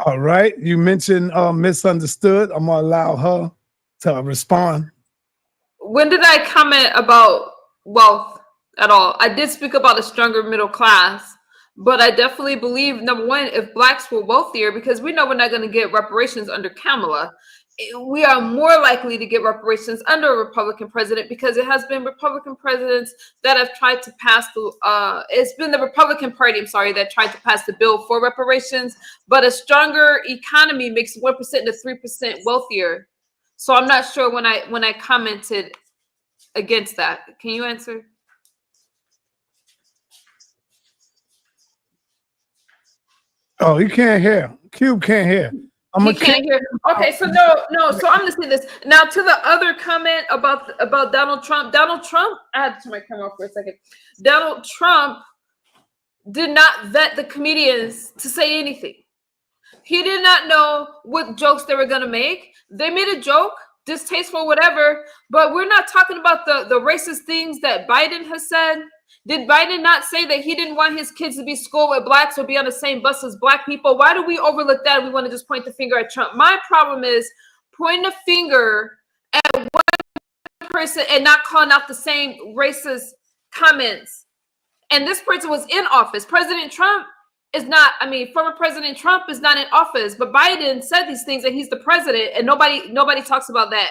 All right. You mentioned misunderstood. I'm gonna allow her to respond. When did I comment about wealth at all? I did speak about a stronger middle class, but I definitely believe, number one, if blacks were wealthier, because we know we're not going to get reparations under Kamala, we are more likely to get reparations under a Republican president, because it has been Republican presidents that have tried to pass the it's been the Republican Party, I'm sorry, that tried to pass the bill for reparations. But a stronger economy makes 1% to 3% wealthier. So I'm not sure when I commented against that. Can you answer? Oh, he can't hear. Cube can't hear. He can't hear. Okay, so no. So I'm gonna say this now to the other comment about Donald Trump. Donald Trump. I had to turn my camera off for a second. Donald Trump did not vet the comedians to say anything. He did not know what jokes they were gonna make. They made a joke, distasteful, whatever. But we're not talking about the racist things that Biden has said. Did Biden not say that he didn't want his kids to be schooled with blacks or be on the same bus as black people? Why do we overlook that? We want to just point the finger at Trump. My problem is pointing the finger at one person and not calling out the same racist comments. And this person was in office. President Trump is not, former President Trump is not in office, but Biden said these things and he's the president, and nobody talks about that.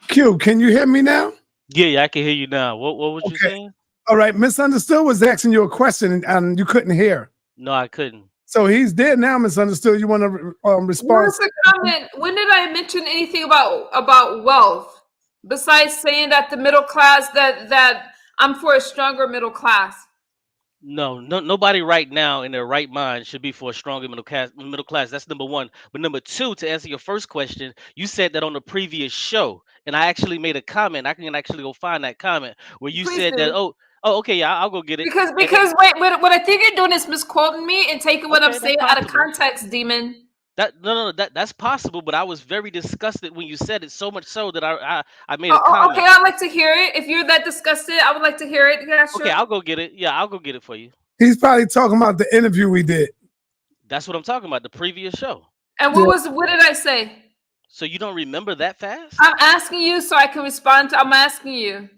Q, can you hear me now? Yeah, I can hear you now. What was you saying? All right, Misunderstood was asking you a question and you couldn't hear. No, I couldn't. So he's dead now, Misunderstood. You want to respond? What's the comment? When did I mention anything about wealth besides saying that the middle class, that I'm for a stronger middle class? No, nobody right now in their right mind should be for a stronger middle class. That's number one. But number two, to answer your first question, you said that on the previous show, and I actually made a comment. I can actually go find that comment where you said that. Oh, okay, yeah, I'll go get it. Because wait, what I think you're doing is misquoting me and taking what I'm saying out of context, Demon. That's possible, but I was very disgusted when you said it, so much so that I made a comment. Okay, I'd like to hear it. If you're that disgusted, I would like to hear it. Yeah, sure. Okay, I'll go get it. Yeah, I'll go get it for you. He's probably talking about the interview we did. That's what I'm talking about, the previous show. And what did I say? So you don't remember that fast? I'm asking you so I can respond I'm asking you.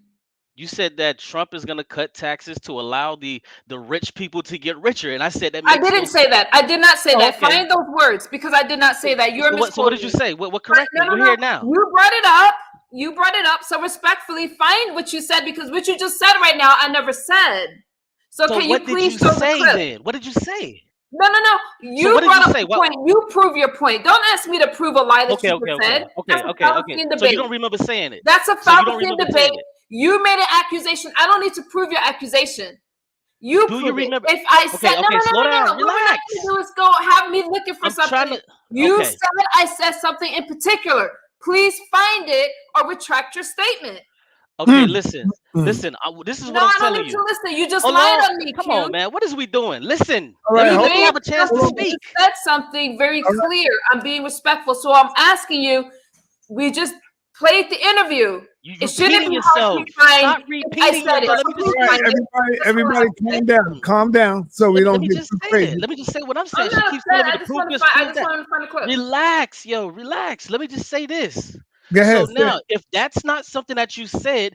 You said that Trump is going to cut taxes to allow the rich people to get richer, and I said that. I didn't say that. I did not say that. Okay. Find those words, because I did not say that. You're misquoting. So what did you say? What correct me? We're here now. You brought it up. So respectfully, find what you said, because what you just said right now, I never said. So can you please show the clip? Then? What did you say? No. You brought up the point. You prove your point. Don't ask me to prove a lie that you said. Okay. So you don't remember saying it. That's a fallacy debate. You made an accusation. I don't need to prove your accusation. You remember? If I said no. What I have to do is go have me looking for something. You said I said something in particular. Please find it or retract your statement. Okay, listen. This is what I'm telling you. Listen. You just lied on me. Come on, man. What is we doing? Listen. Let me have a chance to speak. You said something very clear. I'm being respectful. So I'm asking you. We just played the interview. It shouldn't be yourself. Stop repeating yourself. Everybody calm down so we don't get too crazy. Let me just say what I'm saying. She keeps telling me to prove this. Relax, relax. Let me just say this. Go ahead. So now, if that's not something that you said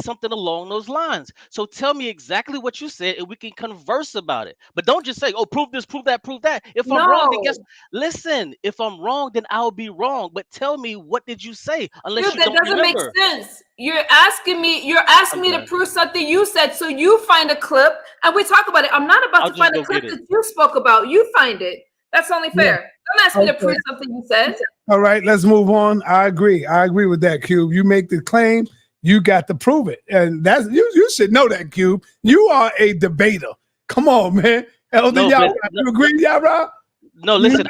something along those lines. So tell me exactly what you said, and we can converse about it. But don't just say, "Oh, prove this, prove that, prove that." If I'm wrong, then listen. If I'm wrong, then I'll be wrong. But tell me, what did you say? Unless you don't remember. That doesn't make sense. You're asking me to prove something you said. So you find a clip and we talk about it. I'm not about to find a clip that you spoke about. You find it. That's only fair. Don't ask me to prove something you said. All right, let's move on. I agree with that, Cube. You make the claim, you got to prove it. And that's you should know that, Cube. You are a debater. Come on, man. Elder Yarah, you agree, Yarah? No, listen.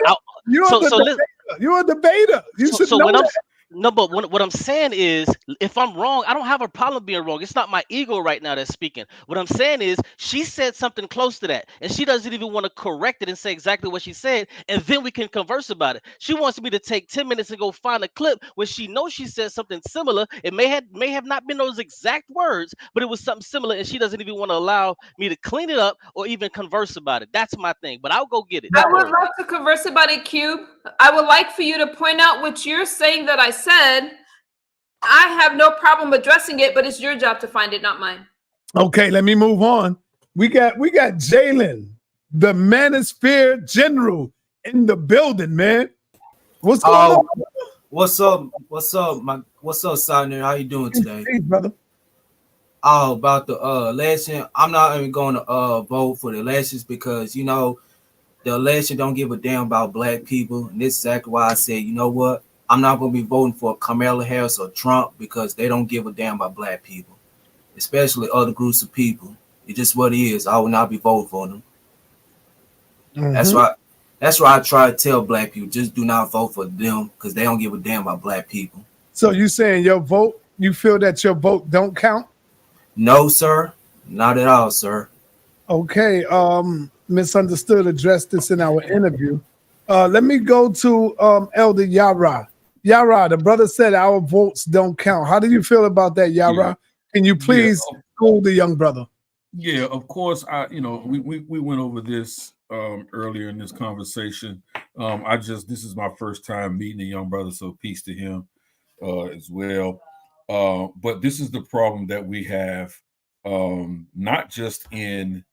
You're a debater. You should know that. No, but what I'm saying is, if I'm wrong, I don't have a problem being wrong. It's not my ego right now that's speaking. What I'm saying is, she said something close to that, and she doesn't even want to correct it and say exactly what she said, and then we can converse about it. She wants me to take 10 minutes and go find a clip where she knows she said something similar. It may have not been those exact words, but it was something similar, and she doesn't even want to allow me to clean it up or even converse about it. That's my thing. But I'll go get it. I Don't would worry. love to converse about it, Cube. I would like for you to point out what you're saying that I said. I have no problem addressing it, but it's your job to find it, not mine. Okay, let me move on. We got Jalen, the Manosphere General, in the building, man. What's going on? What's up? What's up, SaNeter? How you doing today? Hey, brother. Oh, about the election. I'm not even going to vote for the elections because you know the election don't give a damn about black people, and this is exactly why I said, you know what? I'm not going to be voting for Kamala Harris or Trump because they don't give a damn about black people, especially other groups of people. It's just what it is. I will not be voting for them. Mm-hmm. That's why I try to tell black people, just do not vote for them because they don't give a damn about black people. So you saying your vote, you feel that your vote don't count? No, sir. Not at all, sir. Okay, Misunderstood addressed this in our interview. Let me go to Elder Yarah. Yarah, the brother said our votes don't count. How do you feel about that, Yarah? Yeah. Can you please school the young brother? Yeah, of course. We went over this earlier in this conversation. This is my first time meeting the young brother, so peace to him as well. But this is the problem that we have, not just in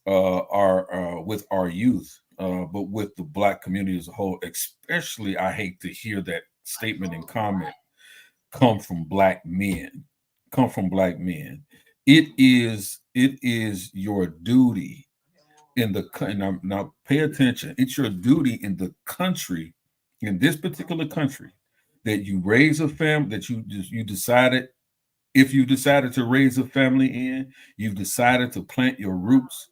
our with our youth, but with the black community as a whole. Especially, I hate to hear that statement and comment come from black men. It is your duty in the now pay attention. It's your duty in the country, in this particular country, that you raise a family, that you decided, if you decided to raise a family in, you've decided to plant your roots.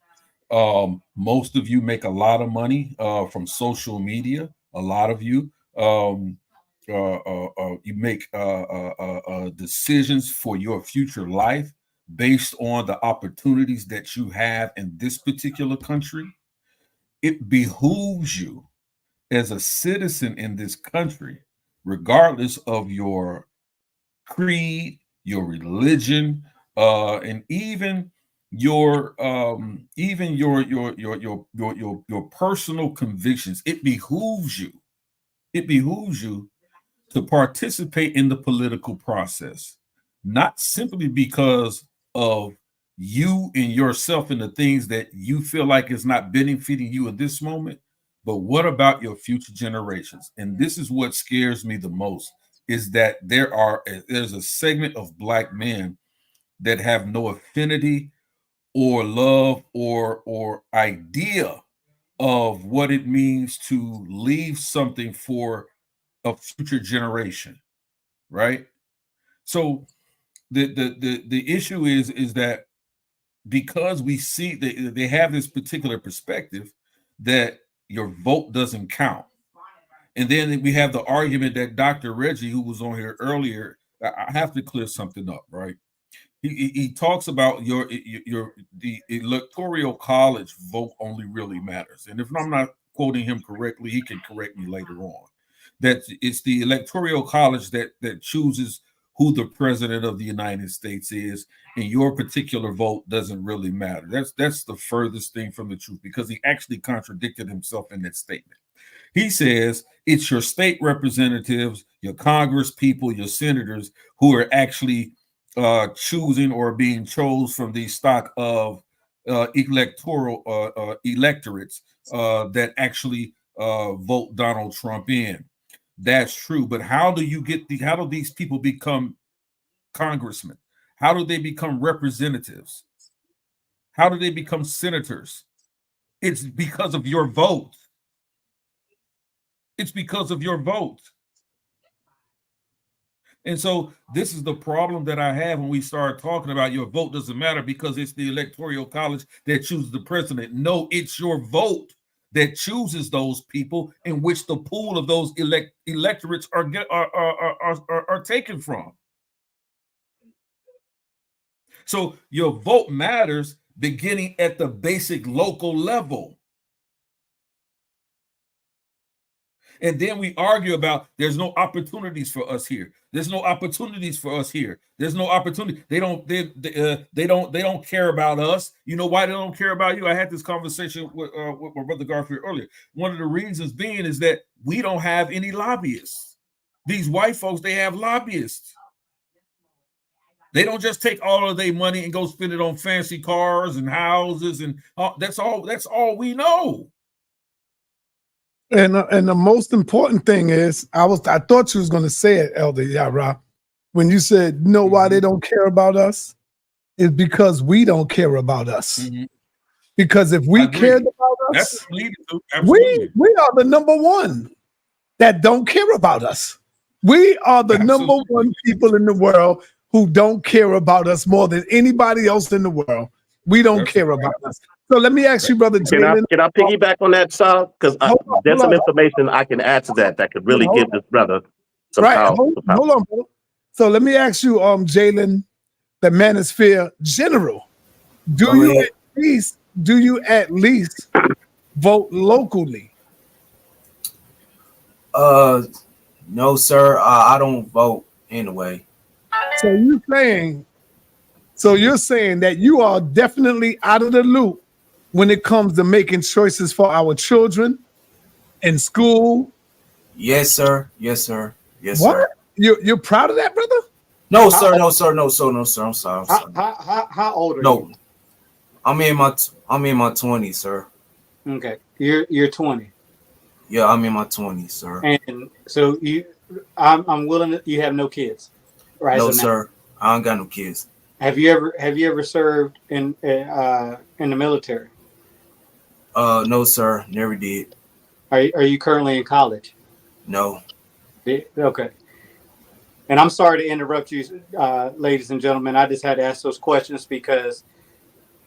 Most of you make a lot of money from social media. A lot of you, you make decisions for your future life based on the opportunities that you have in this particular country. It behooves you as a citizen in this country, regardless of your creed, your religion, and even your personal convictions. It behooves you to participate in the political process, not simply because of you and yourself and the things that you feel like is not benefiting you in this moment, but what about your future generations? And this is what scares me the most, is that there's a segment of black men that have no affinity or love or idea of what it means to leave something for a future generation, right? So the issue is that because we see they have this particular perspective that your vote doesn't count. And then we have the argument that Dr. Reggie, who was on here earlier, I have to clear something up, right? He talks about the electoral college vote only really matters. And if I'm not quoting him correctly, he can correct me later on. That it's the electoral college that chooses who the president of the United States is, and your particular vote doesn't really matter. That's the furthest thing from the truth, because he actually contradicted himself in that statement. He says it's your state representatives, your Congress people, your senators who are actually choosing or being chose from the stock of electoral electorates that actually vote Donald Trump in. That's true, but how do these people become congressmen? How do they become representatives? How do they become senators? It's because of your vote. It's because of your vote. And so this is the problem that I have when we start talking about your vote doesn't matter because it's the electoral college that chooses the president. No, it's your vote that chooses those people in which the pool of those electorates are taken from. So your vote matters beginning at the basic local level. And then we argue about there's no opportunities for us here. There's no opportunities for us here. There's no opportunity. They don't care about us. You know why they don't care about you? I had this conversation with my brother Garfield earlier. One of the reasons being is that we don't have any lobbyists. These white folks, they have lobbyists. They don't just take all of their money and go spend it on fancy cars and houses, and that's all we know. And the most important thing is, I thought you was going to say it, Elder Yarah, when you said, you know why they don't care about us? It's because we don't care about us. Mm-hmm. Because if we cared about us, we are the number one that don't care about us. We are the number one people in the world who don't care about us more than anybody else in the world. We don't care about us. So let me ask you, Brother Jalen. Can I piggyback on that, Sal? Because there's some information I can add to that could really give this brother some power. Hold on, bro. So let me ask you, Jalen, the Manosphere General, do you at least vote locally? No, sir. I don't vote anyway. So you're saying that you are definitely out of the loop when it comes to making choices for our children in school? Yes, sir. Yes, sir. Yes, what? Sir. You're proud of that, brother? No, sir. No, sir. No, sir. No, sir. I'm sorry. How old are you? I'm in my 20s, sir. Okay, you're 20. Yeah, I'm in my 20s, sir. And so I'm willing to, you have no kids, right? No, sir. I don't got no kids. Have you ever served in the military? No, sir. Never did. Are you currently in college? No. Okay. And I'm sorry to interrupt you, ladies and gentlemen. I just had to ask those questions because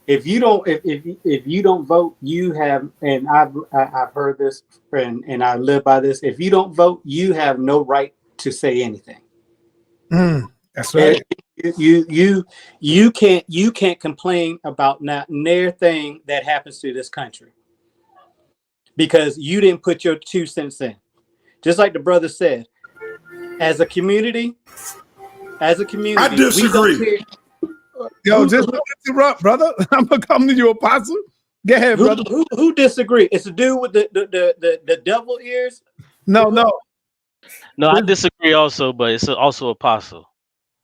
if you don't vote, you have, and I've heard this and I live by this. If you don't vote, you have no right to say anything. That's right. You can't complain about not near thing that happens to this country because you didn't put your 2 cents in. Just like the brother said, as a community, I disagree. Yo, just interrupt, brother. I'm gonna come to you, Apostle. Go ahead, brother. Who disagree? It's the dude with the devil ears. No, I disagree also, but it's also Apostle.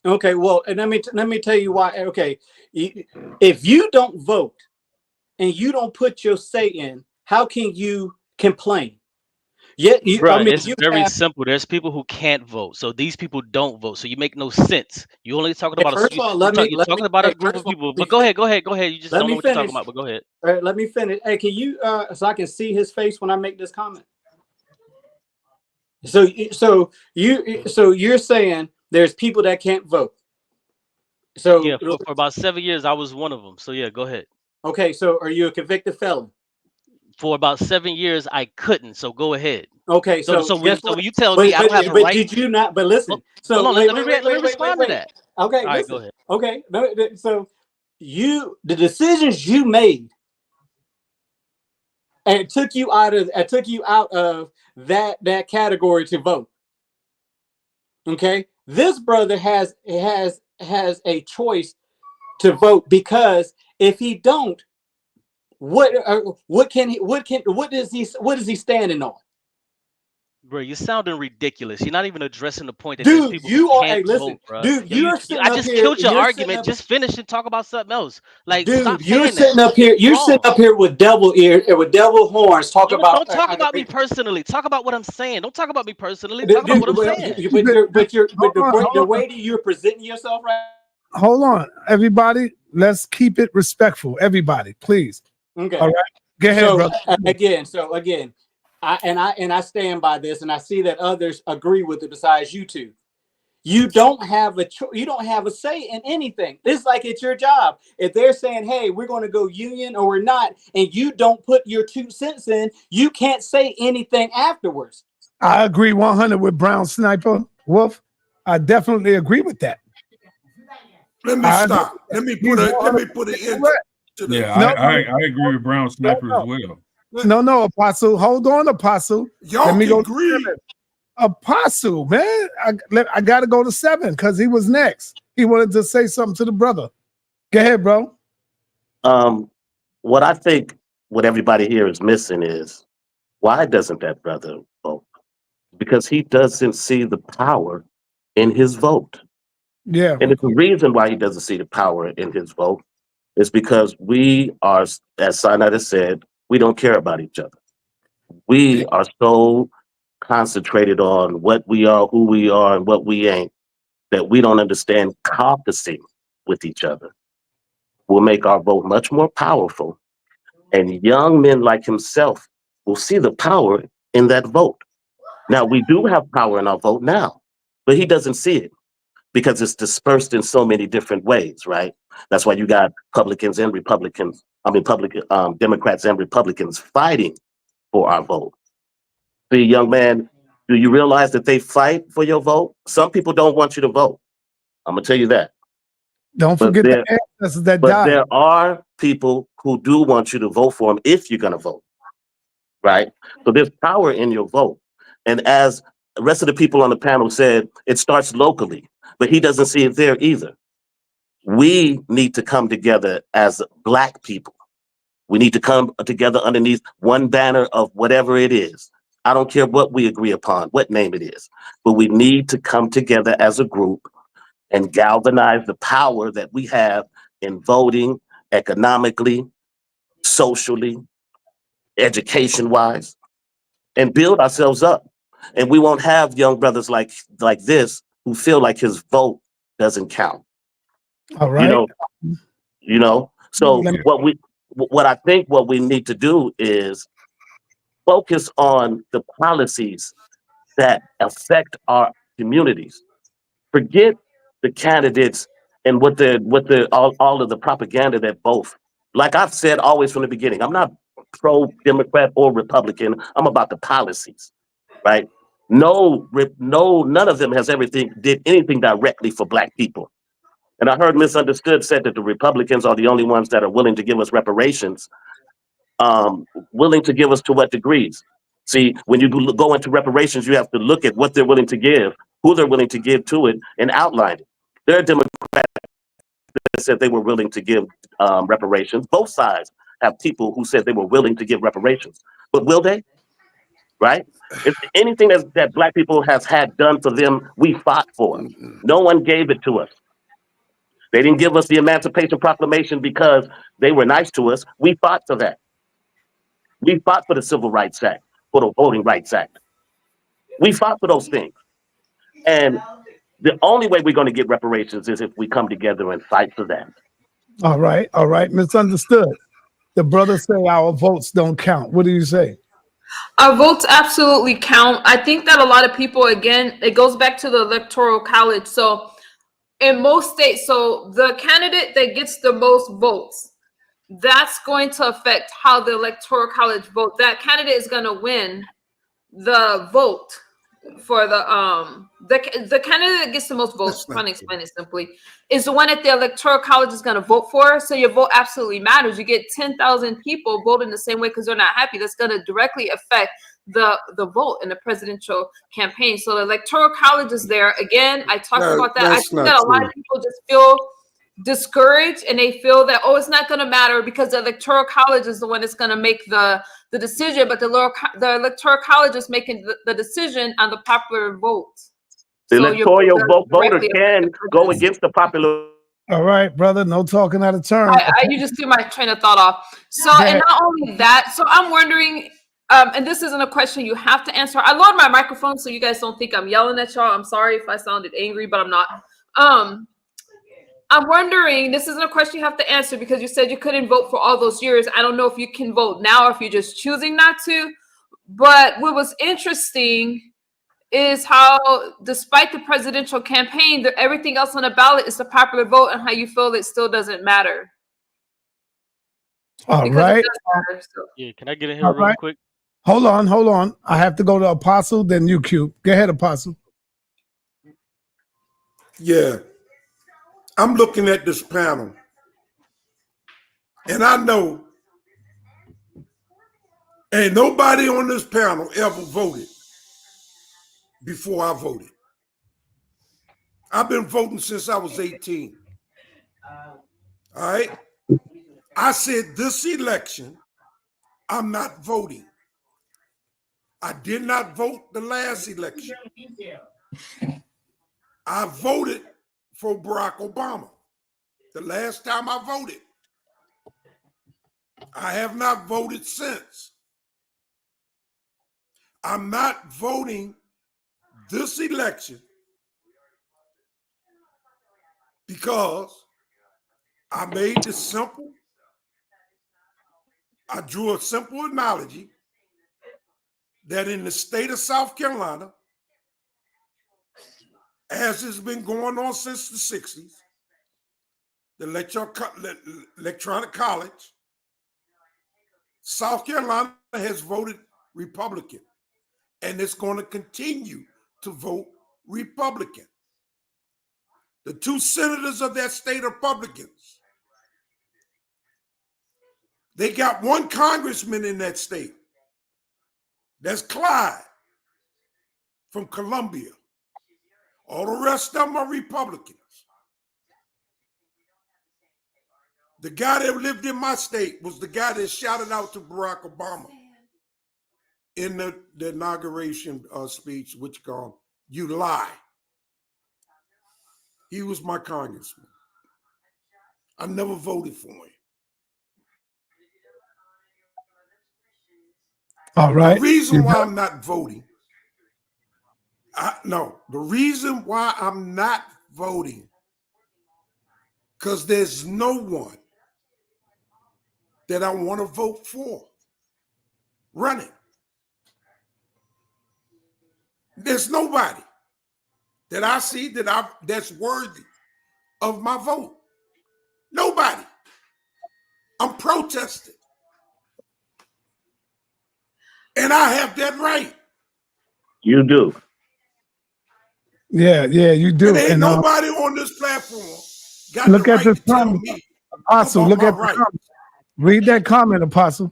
Okay, well, and let me tell you why. Okay, if you don't vote and you don't put your say in, how can you complain? Yeah, it's very simple. There's people who can't vote, so these people don't vote. So you make no sense. You only talking about a group of people. But go ahead. You just don't know what you're talking about. But go ahead. All right, let me finish. Hey, can you so I can see his face when I make this comment? So you're saying there's people that can't vote. So yeah, for about 7 years I was one of them. So yeah, go ahead. Okay, so are you a convicted felon? For about 7 years, I couldn't. So go ahead. Okay, so when you tell me I don't have a right, did you not? But listen, so let me respond to that. Okay, all right, go ahead. Okay, so the decisions you made and took you out of that category to vote. Okay, this brother has a choice to vote because if he don't, what is he standing on? Bro, you're sounding ridiculous. You're not even addressing the point that dude, people you are. Hey, listen, vote, dude, I just killed your argument. Just finish and talk about something else. Like, dude, you're sitting up here. You're sitting up here with devil ear and with devil horns. Don't talk about me personally. Talk about what I'm saying. Don't talk about me personally. Talk about what I'm saying. But the way that you're presenting yourself, right? Hold on, everybody. Let's keep it respectful. Everybody, please. Okay. All right. Go ahead, brother. Again, I stand by this, and I see that others agree with it besides you two. You don't have you don't have a say in anything. It's like it's your job. If they're saying, hey, we're going to go union or we're not, and you don't put your 2 cents in, you can't say anything afterwards. I agree 100 with Brown Sniper Wolf. I definitely agree with that. Let me stop. Let me put an end to this. Yeah, I agree with Brown Sniper as well. No, Apostle. Hold on, Apostle. Y'all Let me go agree. Apostle, man. I got to go to 7 because he was next. He wanted to say something to the brother. Go ahead, bro. What I think what everybody here is missing is, why doesn't that brother vote? Because he doesn't see the power in his vote. Yeah. And it's the reason why he doesn't see the power in his vote is because we are, as SaNeter said, we don't care about each other. We are so concentrated on what we are, who we are, and what we ain't, that we don't understand caucusing with each other will make our vote much more powerful. And young men like himself will see the power in that vote. Now, we do have power in our vote now, but he doesn't see it because it's dispersed in so many different ways, right? That's why you got Democrats and Republicans fighting for our vote. See, young man, do you realize that they fight for your vote? Some people don't want you to vote. I'm gonna tell you that. Don't forget the ancestors that but died. There are people who do want you to vote for them if you're gonna vote, right? So there's power in your vote. And as the rest of the people on the panel said, it starts locally, but he doesn't see it there either. We need to come together as Black people. We need to come together underneath one banner of whatever it is. I don't care what we agree upon, what name it is, but we need to come together as a group and galvanize the power that we have in voting, economically, socially, education-wise, and build ourselves up. And we won't have young brothers like this who feel like his vote doesn't count. All right. You know. So what I think what we need to do is focus on the policies that affect our communities. Forget the candidates and all of the propaganda that both. Like I've said always from the beginning, I'm not pro-Democrat or Republican. I'm about the policies, right? No, none of them did anything directly for Black people. And I heard Misunderstood said that the Republicans are the only ones that are willing to give us reparations. Willing to give us to what degrees? See, when you go into reparations, you have to look at what they're willing to give, who they're willing to give to it, and outline it. There are Democrats that said they were willing to give reparations. Both sides have people who said they were willing to give reparations. But will they? Right? If anything that Black people has had done for them, we fought for. No one gave it to us. They didn't give us the Emancipation Proclamation because they were nice to us. We fought for that. We fought for the Civil Rights Act, for the Voting Rights Act. We fought for those things. And the only way we're going to get reparations is if we come together and fight for that. All right. Misunderstood. The brothers say our votes don't count. What do you say? Our votes absolutely count. I think that a lot of people, again, it goes back to the Electoral College. So in most states, so the candidate that gets the most votes, that's going to affect how the Electoral College vote. That candidate is going to win the vote for the candidate that gets the most votes. Trying to explain it simply, is the one that the Electoral College is going to vote for. So your vote absolutely matters. You get 10,000 people voting the same way because they're not happy. That's going to directly affect the vote in the presidential campaign. So the Electoral College is there. Again, I talked about that. I think that a lot of people just feel discouraged and they feel that, oh, it's not going to matter because the Electoral College is the one that's going to make the decision, but the Electoral College is making the decision on the popular vote. The electoral voter can go against the popular. All right, brother, no talking out of turn. You just threw my train of thought off. So, and not only that, so I'm wondering, and this isn't a question you have to answer. I lowered my microphone so you guys don't think I'm yelling at y'all. I'm sorry if I sounded angry, but I'm not. I'm wondering, this isn't a question you have to answer because you said you couldn't vote for all those years. I don't know if you can vote now or if you're just choosing not to. But what was interesting is how, despite the presidential campaign, everything else on the ballot is the popular vote, and how you feel it still doesn't matter. All Because right. it does matter. So. Yeah, can I get in here All real right. quick? Hold on. I have to go to Apostle, then you, Cube. Go ahead, Apostle. Yeah. I'm looking at this panel, and I know ain't nobody on this panel ever voted before I voted. I've been voting since I was 18. All right. I said this election, I'm not voting. I did not vote the last election. I voted for Barack Obama the last time I voted. I have not voted since. I'm not voting this election because I drew a simple analogy that in the state of South Carolina, as it's been going on since the 60s, the electronic college, South Carolina has voted Republican, and it's going to continue to vote Republican. The two senators of that state are Republicans. They got one congressman in that state. That's Clyde from Columbia. All the rest of them are Republicans. The guy that lived in my state was the guy that shouted out to Barack Obama in the inauguration speech, which called "You Lie." He was my congressman. I never voted for him. All right. The reason why I'm not voting, the reason why I'm not voting, because there's no one that I want to vote for running. There's nobody that I see that's worthy of my vote. Nobody. I'm protesting. And I have that right. You do. Yeah, you do. And ain't nobody on this platform got look the at right this to tell comment. me Apostle, about look my at the right. comment. Read that comment, Apostle.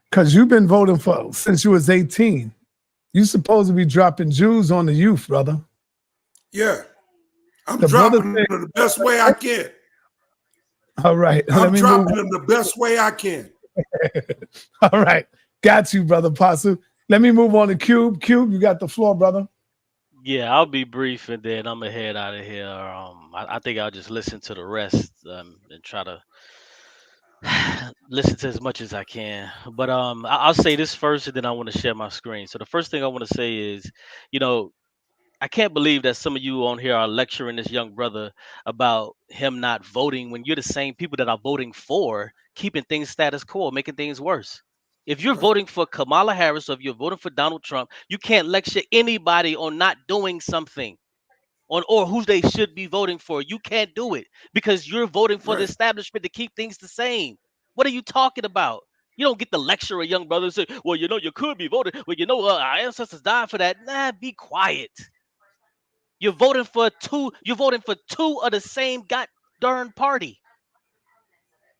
Because you've been voting for since you was 18. You supposed to be dropping Jews on the youth, brother. Yeah. I'm dropping them the best way I can. All right. I'm dropping them the best way I can. All right. Got you, brother Apostle. Let me move on to Cube. Cube, you got the floor, brother. Yeah, I'll be brief and then I'm gonna head out of here. I think I'll just listen to the rest and try to listen to as much as I can. But I'll say this first, and then I want to share my screen. So the first thing I want to say is, you know, I can't believe that some of you on here are lecturing this young brother about him not voting when you're the same people that are voting for keeping things status quo, making things worse. If you're voting for Kamala Harris or if you're voting for Donald Trump, you can't lecture anybody on not doing something or who they should be voting for. You can't do it because you're voting for the establishment to keep things the same. What are you talking about? You don't get to lecture a young brother and say, well, you know, you could be voting. Well, you know, our ancestors died for that. Nah, be quiet. You're voting for two of the same god darn party.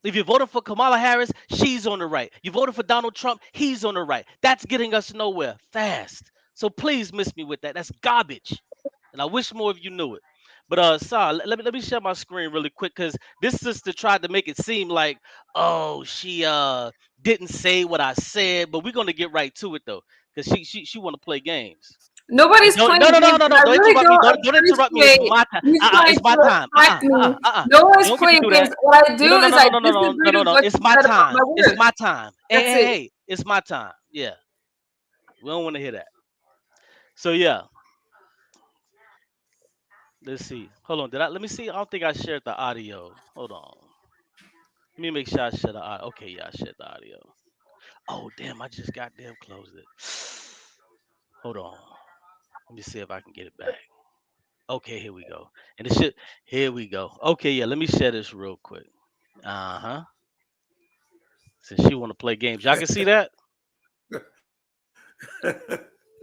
If you voted for Kamala Harris, she's on the right. You voted for Donald Trump, he's on the right. That's getting us nowhere fast. So please miss me with that. That's garbage. And I wish more of you knew it. But let me share my screen really quick because this sister tried to make it seem like, oh, she didn't say what I said, but we're gonna get right to it though, because she want to play games. Nobody's No, playing no, no, no, games. no, no! I Don't really interrupt me! don't Don't interrupt me! It's my time. you trying It's my to time. attack me. No You one's don't get to playing do games. that. What I do No, no, is no, I no, no, no, disagree no, no, with no! what It's you my said about time. my It's work. my time. That's it. Hey! It's my time. Yeah, we don't want to hear that. So yeah, let's see. Hold on. Let me see? I don't think I shared the audio. Hold on. Let me make sure I share the audio. Okay, yeah, I shared the audio. Oh damn! I just goddamn closed it. Hold on. Let me see if I can get it back. Okay, here we go. And it should. Here we go. Okay, yeah. Let me share this real quick. Uh-huh. Since she want to play games, y'all can see that.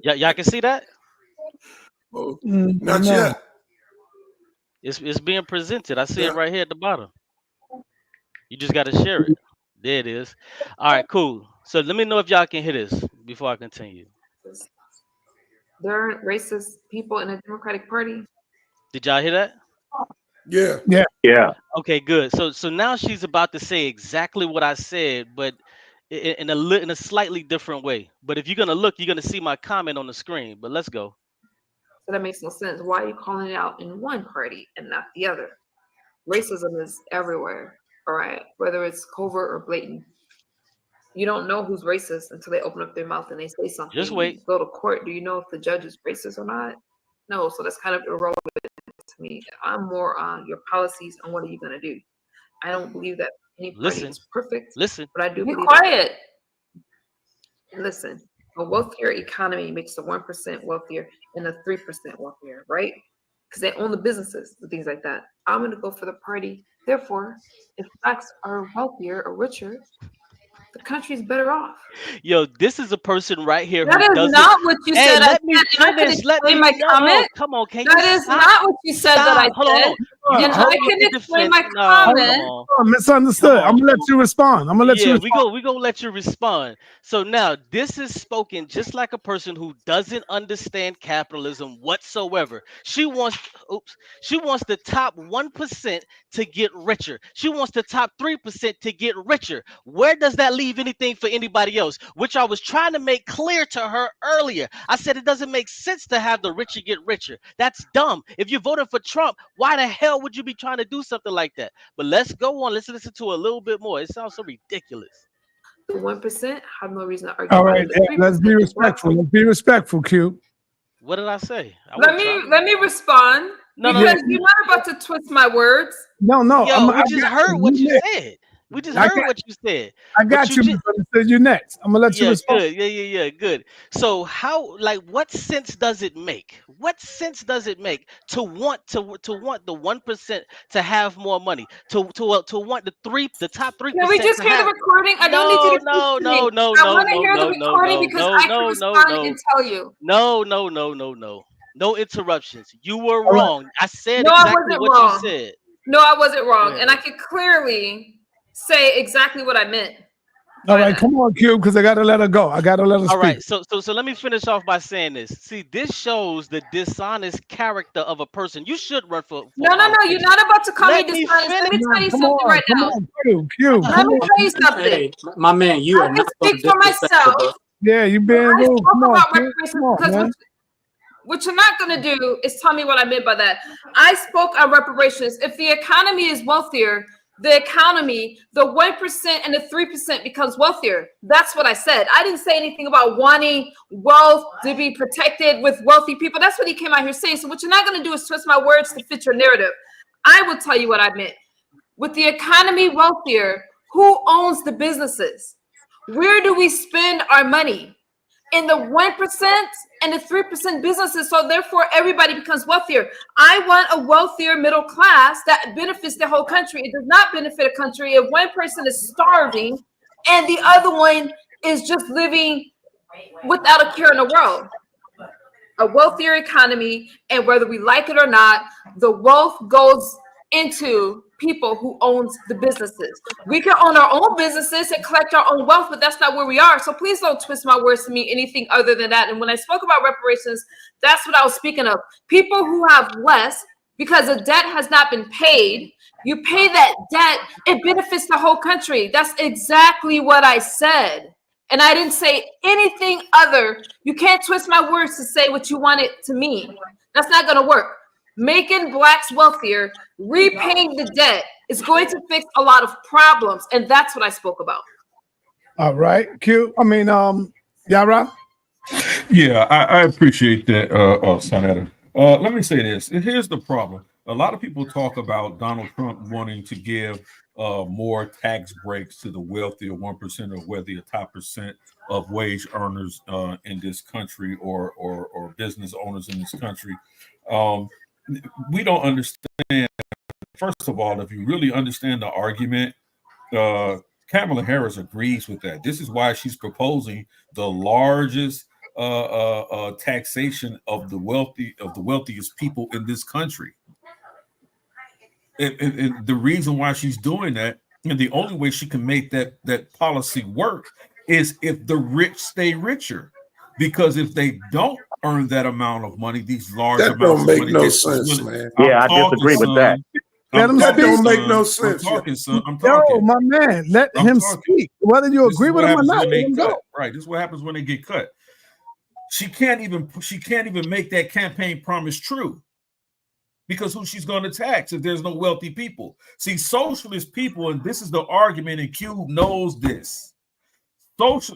Y'all can see that. Oh, not No. yet. It's being presented. I see it right here at the bottom. You just got to share it. There it is. All right, cool. So let me know if y'all can hear this before I continue. There aren't racist people in the Democratic Party. Did y'all hear that? Yeah. Yeah. Yeah. Okay, good. So now she's about to say exactly what I said, but in a slightly different way. But if you're gonna look, you're gonna see my comment on the screen. But let's go. So that makes no sense. Why are you calling it out in one party and not the other? Racism is everywhere, all right? Whether it's covert or blatant. You don't know who's racist until they open up their mouth and they say something. Just wait. You go to court. Do you know if the judge is racist or not? No. So that's kind of irrelevant to me. I'm more on your policies and what are you going to do. I don't believe that any party is perfect. Listen. But I do believe. Be quiet. Listen. A wealthier economy makes the 1% wealthier and the 3% wealthier, right? Because they own the businesses and things like that. I'm going to go for the party. Therefore, if blacks are wealthier or richer, the country's better off. Yo, this is a person right here that who is doesn't. not what you Hey, said. let me finish. Let me my comment. Come on, can that you is stop? not what you said. Stop. That I hold said. On. And I can explain my No, comment. Misunderstood. I'm gonna let you respond. I'm gonna let you respond. we gonna let you respond. So now this is spoken just like a person who doesn't understand capitalism whatsoever. She wants the top 1% to get richer. She wants the top 3% to get richer. Where does that leave anything for anybody else? Which I was trying to make clear to her earlier. I said it doesn't make sense to have the richer get richer. That's dumb. If you voted for Trump, why the hell would you be trying to do something like that? But let's go on. Let's listen to a little bit more. It sounds so ridiculous. The 1% have no reason to argue. All right, let's be respectful. Let's be respectful, Q. What did I say? Let me respond. No, because you're not about to twist my words. No. Yo, we just heard what you said. We just heard what you said. I got you. Misunderstood you next. I'm gonna let you respond. Good. Yeah. Good. So how, what sense does it make? What sense does it make to want the 1% to have more money? To want the top 3%? Can we just hear the recording? I don't need you to No. I want to hear the recording because I can respond and tell you. No interruptions. You were wrong. I said exactly what you said. No, I wasn't wrong, and I can clearly say exactly what I meant. All right, come on, Q, because I gotta let her go. I gotta let her speak. All right, so let me finish off by saying this. See, this shows the dishonest character of a person. You should run for No, you're not about to call me dishonest. Let me tell you something right now. Q. Let me tell you something. Hey, my man, you are not speak for myself. Yeah, you've been rude. Come on, because what you're not going to do is tell me what I meant by that. I spoke on reparations. If the economy is wealthier, the economy, the 1% and the 3% becomes wealthier. That's what I said. I didn't say anything about wanting wealth to be protected with wealthy people. That's what he came out here saying. So what you're not going to do is twist my words to fit your narrative. I will tell you what I meant. With the economy wealthier, who owns the businesses? Where do we spend our money? In the 1% and the 3% businesses, so therefore everybody becomes wealthier. I want a wealthier middle class that benefits the whole country. It does not benefit a country if one person is starving and the other one is just living without a care in the world. A wealthier economy, and whether we like it or not, the wealth goes into people who owns the businesses. We can own our own businesses and collect our own wealth, but that's not where we are. So please don't twist my words to mean anything other than that. And when I spoke about reparations, that's what I was speaking of. People who have less because the debt has not been paid, you pay that debt, it benefits the whole country. That's exactly what I said. And I didn't say anything other. You can't twist my words to say what you want it to mean. That's not going to work. Making blacks wealthier, repaying the debt is going to fix a lot of problems. And that's what I spoke about. All right. Q. Yarah? Yeah, I appreciate that, SaNeter. Let me say this. Here's the problem. a lot of people talk about Donald Trump wanting to give more tax breaks to the wealthier 1% or wealthier top percent of wage earners in this country or business owners in this country. We don't understand. First of all, if you really understand the argument, Kamala Harris agrees with that. This is why she's proposing the largest taxation of the wealthiest people in this country. And the reason why she's doing that, and the only way she can make that policy work, is if the rich stay richer. Because if they don't earn that amount of money, these large that amounts don't of make money, no sense, man. Yeah, I disagree with that. That don't make no sense. I'm talking, son. I'm Yo, talking. my man, let him speak. Whether you agree with him or not, let him go. Right. This is what happens when they get cut. She can't even make that campaign promise true. Because who she's going to tax if there's no wealthy people? See, socialist people, and this is the argument, and Cube knows this.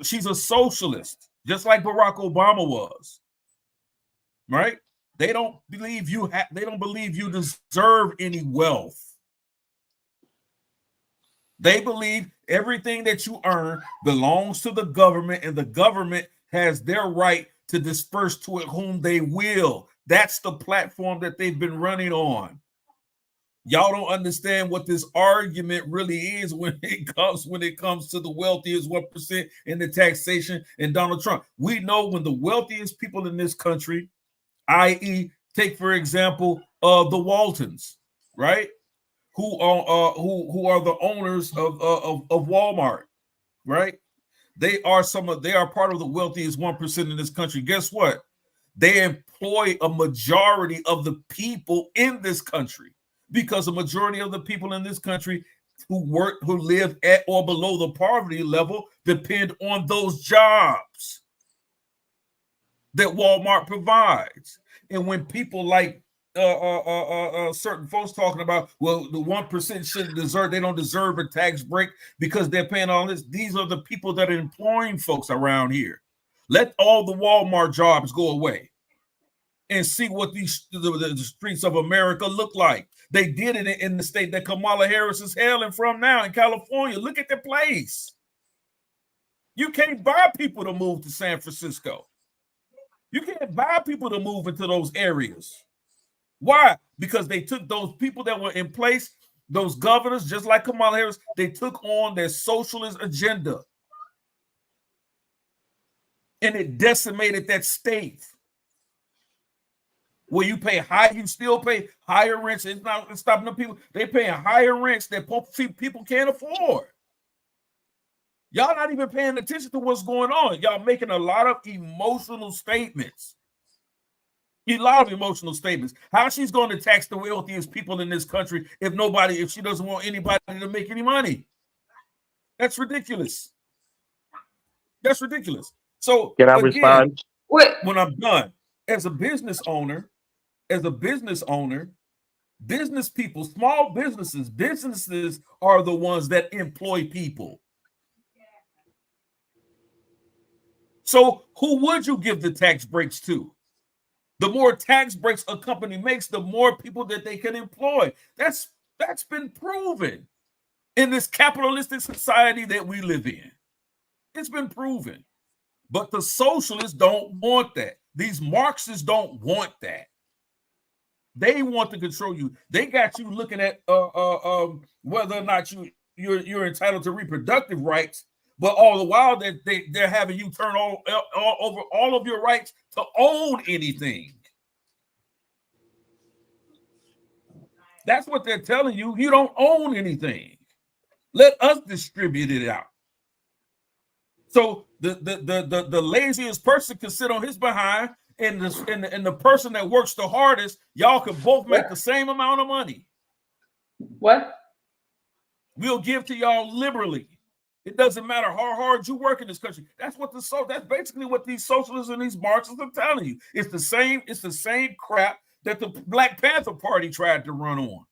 She's a socialist, just like Barack Obama was. Right? They don't believe you deserve any wealth. They believe everything that you earn belongs to the government, and the government has their right to disperse to it whom they will. That's the platform that they've been running on. Y'all don't understand what this argument really is when it comes to the wealthiest 1% in the taxation and Donald Trump. We know when the wealthiest people in this country, i.e., take for example the Waltons, right? Who are the owners of Walmart, right? They are part of the wealthiest 1% in this country. Guess what? They employ a majority of the people in this country, because a majority of the people in this country who live at or below the poverty level depend on those jobs that Walmart provides. And when people like certain folks talking about, well, the 1% shouldn't deserve, they don't deserve a tax break because they're paying all this. These are the people that are employing folks around here. Let all the Walmart jobs go away and see what the streets of America look like. They did it in the state that Kamala Harris is hailing from now, in California. Look at the place. You can't buy people to move to San Francisco. You can't buy people to move into those areas. Why? Because they took those people that were in place, those governors, just like Kamala Harris, they took on their socialist agenda. And it decimated that state. Where you still pay higher rents. It's not stopping the people. They paying higher rents that people can't afford. Y'all not even paying attention to what's going on. Y'all making a lot of emotional statements. A lot of emotional statements. How she's going to tax the wealthiest people in this country if she doesn't want anybody to make any money? That's ridiculous. That's ridiculous. So can I again, respond? When I'm done, as a business owner, business people, small businesses are the ones that employ people. So who would you give the tax breaks to? The more tax breaks a company makes, the more people that they can employ. That's been proven in this capitalistic society that we live in. It's been proven. But the socialists don't want that. These Marxists don't want that. They want to control you. They got you looking at whether or not you're entitled to reproductive rights, but all the while they're having you turn over all of your rights to own anything. That's what they're telling you. You don't own anything. Let us distribute it out. So the laziest person can sit on his behind, and the person that works the hardest, y'all can both make the same amount of money. What? We'll give to y'all liberally. It doesn't matter how hard you work in this country. That's basically what these socialists and these Marxists are telling you. It's the same crap that the Black Panther Party tried to run on.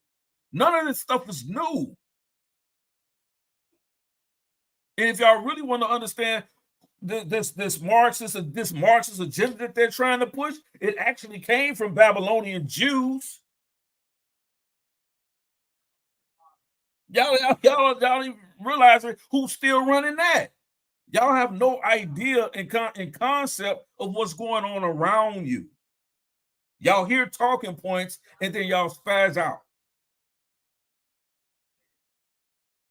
None of this stuff is new. And if y'all really want to understand this Marxist agenda that they're trying to push, it actually came from Babylonian Jews. Y'all even realize who's still running that. Y'all have no idea and concept of what's going on around you. Y'all hear talking points and then y'all spaz out.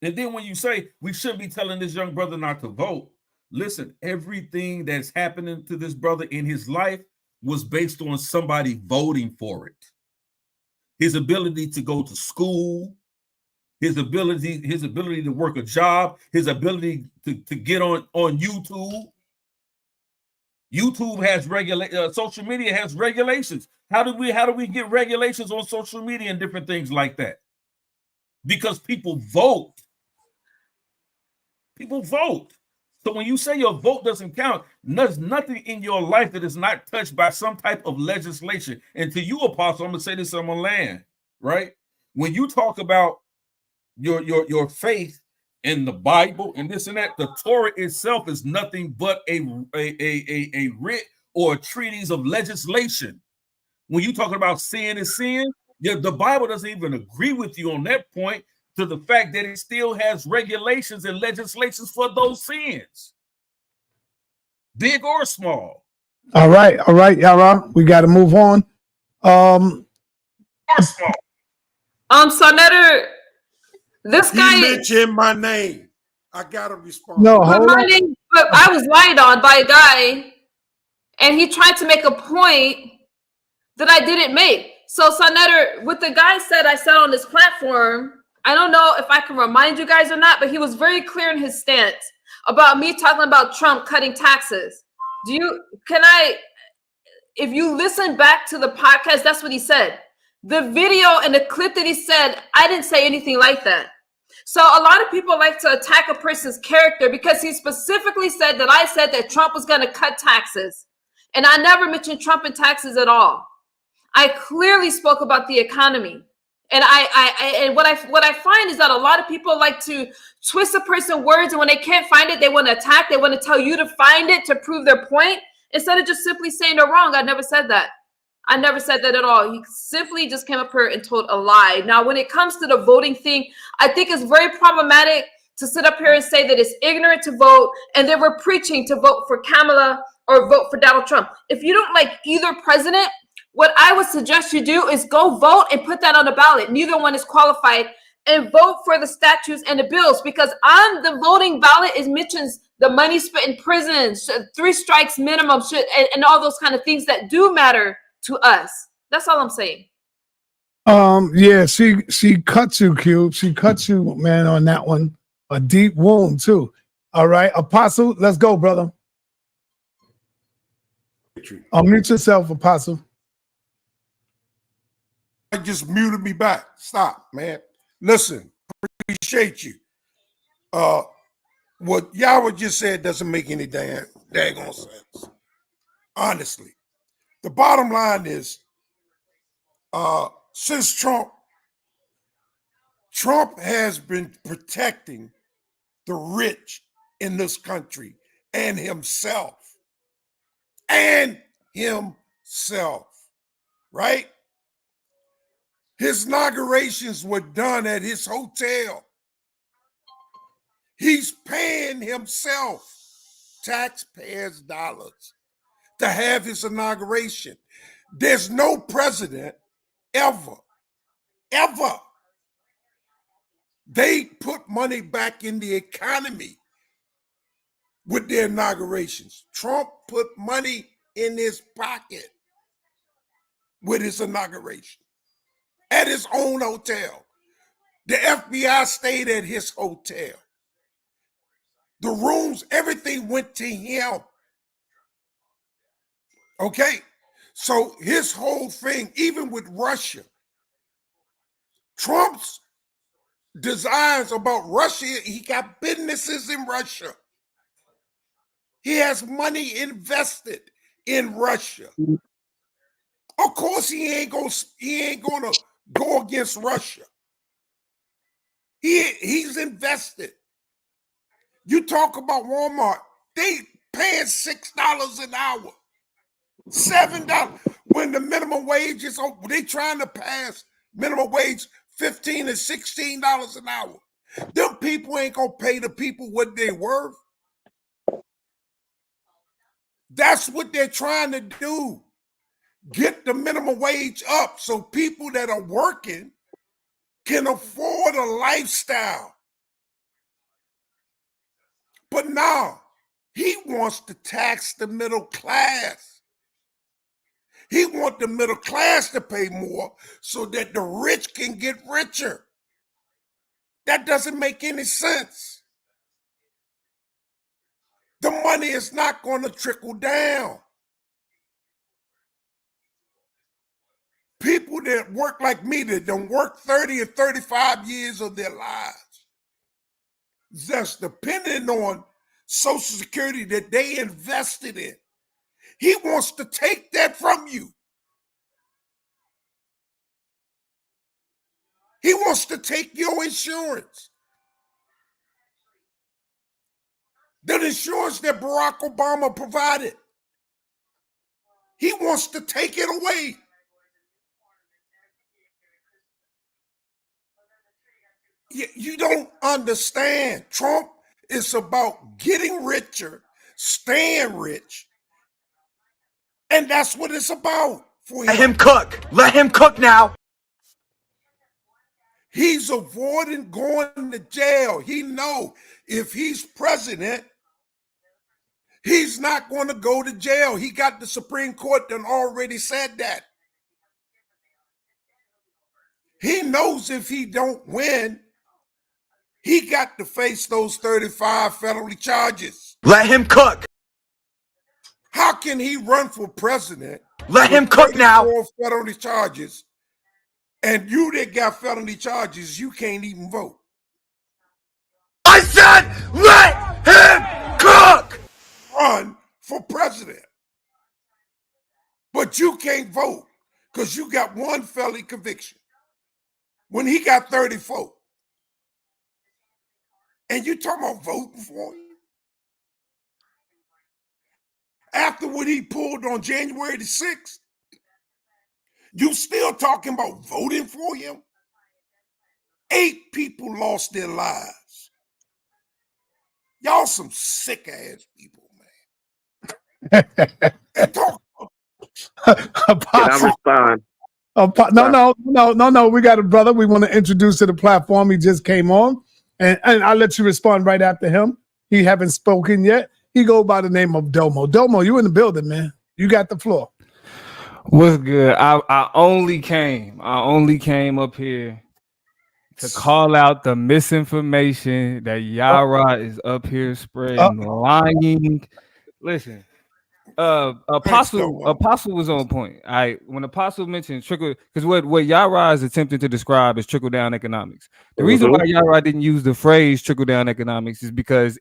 And then when you say we shouldn't be telling this young brother not to vote, listen, everything that's happening to this brother in his life was based on somebody voting for it. His ability to go to school, his ability to work a job, his ability to get on YouTube. YouTube has social media has regulations. How do we get regulations on social media and different things like that? Because people vote. People vote. So when you say your vote doesn't count, there's nothing in your life that is not touched by some type of legislation. And to you, Apostle, I'm gonna say this on my land, right? When you talk about your faith in the Bible and this and that, the Torah itself is nothing but a writ or a treatise of legislation. When you talking about sin is sin, the Bible doesn't even agree with you on that point, to the fact that it still has regulations and legislations for those sins, big or small. All right, Yarah, we got to move on. SaNeter, this guy. He mentioned my name. I gotta respond. No, but hold my on. name, but I was lied on by a guy, and he tried to make a point that I didn't make. So SaNeter, what the guy said, I said on this platform, I don't know if I can remind you guys or not, but he was very clear in his stance about me talking about Trump cutting taxes. If you listen back to the podcast, that's what he said. The video and the clip that he said, I didn't say anything like that. So a lot of people like to attack a person's character because he specifically said that I said that Trump was going to cut taxes. And I never mentioned Trump and taxes at all. I clearly spoke about the economy. And what I find is that a lot of people like to twist a person's words, and when they can't find it, they want to attack. They want to tell you to find it to prove their point instead of just simply saying they're wrong. I never said that. I never said that at all. He simply just came up here and told a lie. Now, when it comes to the voting thing, I think it's very problematic to sit up here and say that it's ignorant to vote, and they were preaching to vote for Kamala or vote for Donald Trump. If you don't like either president, what I would suggest you do is go vote and put that on the ballot. Neither one is qualified, and vote for the statutes and the bills, because on the voting ballot it mentions the money spent in prisons, 3 strikes minimum, and all those kind of things that do matter to us. That's all I'm saying. Yeah, she cuts you, Cube. She cuts you, man, on that one. A deep wound too. All right, Apostle, let's go, brother. Unmute yourself, Apostle. I just muted me back. Stop, man. Listen, appreciate you. What Yarah just said doesn't make any daggone sense. Honestly. The bottom line is, since Trump has been protecting the rich in this country and himself. Right? His inaugurations were done at his hotel. He's paying himself taxpayers' dollars to have his inauguration. There's no president ever. They put money back in the economy with their inaugurations. Trump put money in his pocket with his inauguration at his own hotel. The FBI stayed at his hotel. The rooms, everything went to him. Okay? So his whole thing, even with Russia, Trump's desires about Russia, he got businesses in Russia. He has money invested in Russia. Of course, he ain't gonna go against Russia. He's invested. You talk about Walmart, they paying $6 an hour, $7 when the minimum wage is over. They trying to pass minimum wage $15 and $16 an hour. Them people ain't gonna pay the people what they worth. That's what they're trying to do. Get the minimum wage up so people that are working can afford a lifestyle. But now he wants to tax the middle class. He wants the middle class to pay more so that the rich can get richer. That doesn't make any sense. The money is not going to trickle down. People that work like me, that don't work 30 or 35 years of their lives, that's dependent on Social Security that they invested in. He wants to take that from you. He wants to take your insurance. That insurance that Barack Obama provided. He wants to take it away. You don't understand. Trump is about getting richer, staying rich, and that's what it's about for him. Let him cook. Let him cook now. He's avoiding going to jail. He know if he's president, he's not going to go to jail. He got the Supreme Court that already said that. He knows if he don't win, he got to face those 35 federally charges. Let him cook. How can he run for president? Let him cook now. Federally charges, and you that got felony charges, you can't even vote. I said, let him cook. Run for president, but you can't vote because you got one felony conviction when he got 34. And you talking about voting for him? After what he pulled on January the 6th, you still talking about voting for him? 8 people lost their lives. Y'all some sick ass people, man. And talk. Can I respond? No. We got a brother we want to introduce to the platform. He just came on. And I'll let you respond right after him. He haven't spoken yet. He go by the name of Domo. Domo, you in the building, man. You got the floor. What's good? I only came up here to call out the misinformation that Yarah is up here spreading, lying. Listen, Apostle was on point. When Apostle mentioned trickle, because what Yarah is attempting to describe is trickle down economics. The reason why Yarah didn't use the phrase trickle down economics is because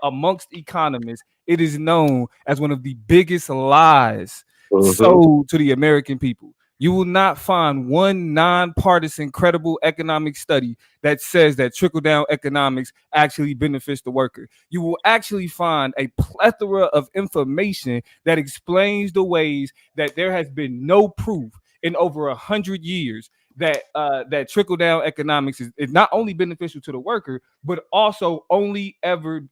amongst economists, it is known as one of the biggest lies sold to the American people. You will not find one nonpartisan, credible economic study that says that trickle-down economics actually benefits the worker. You will actually find a plethora of information that explains the ways that there has been no proof in over 100 years that trickle-down economics is not only beneficial to the worker, but also only ever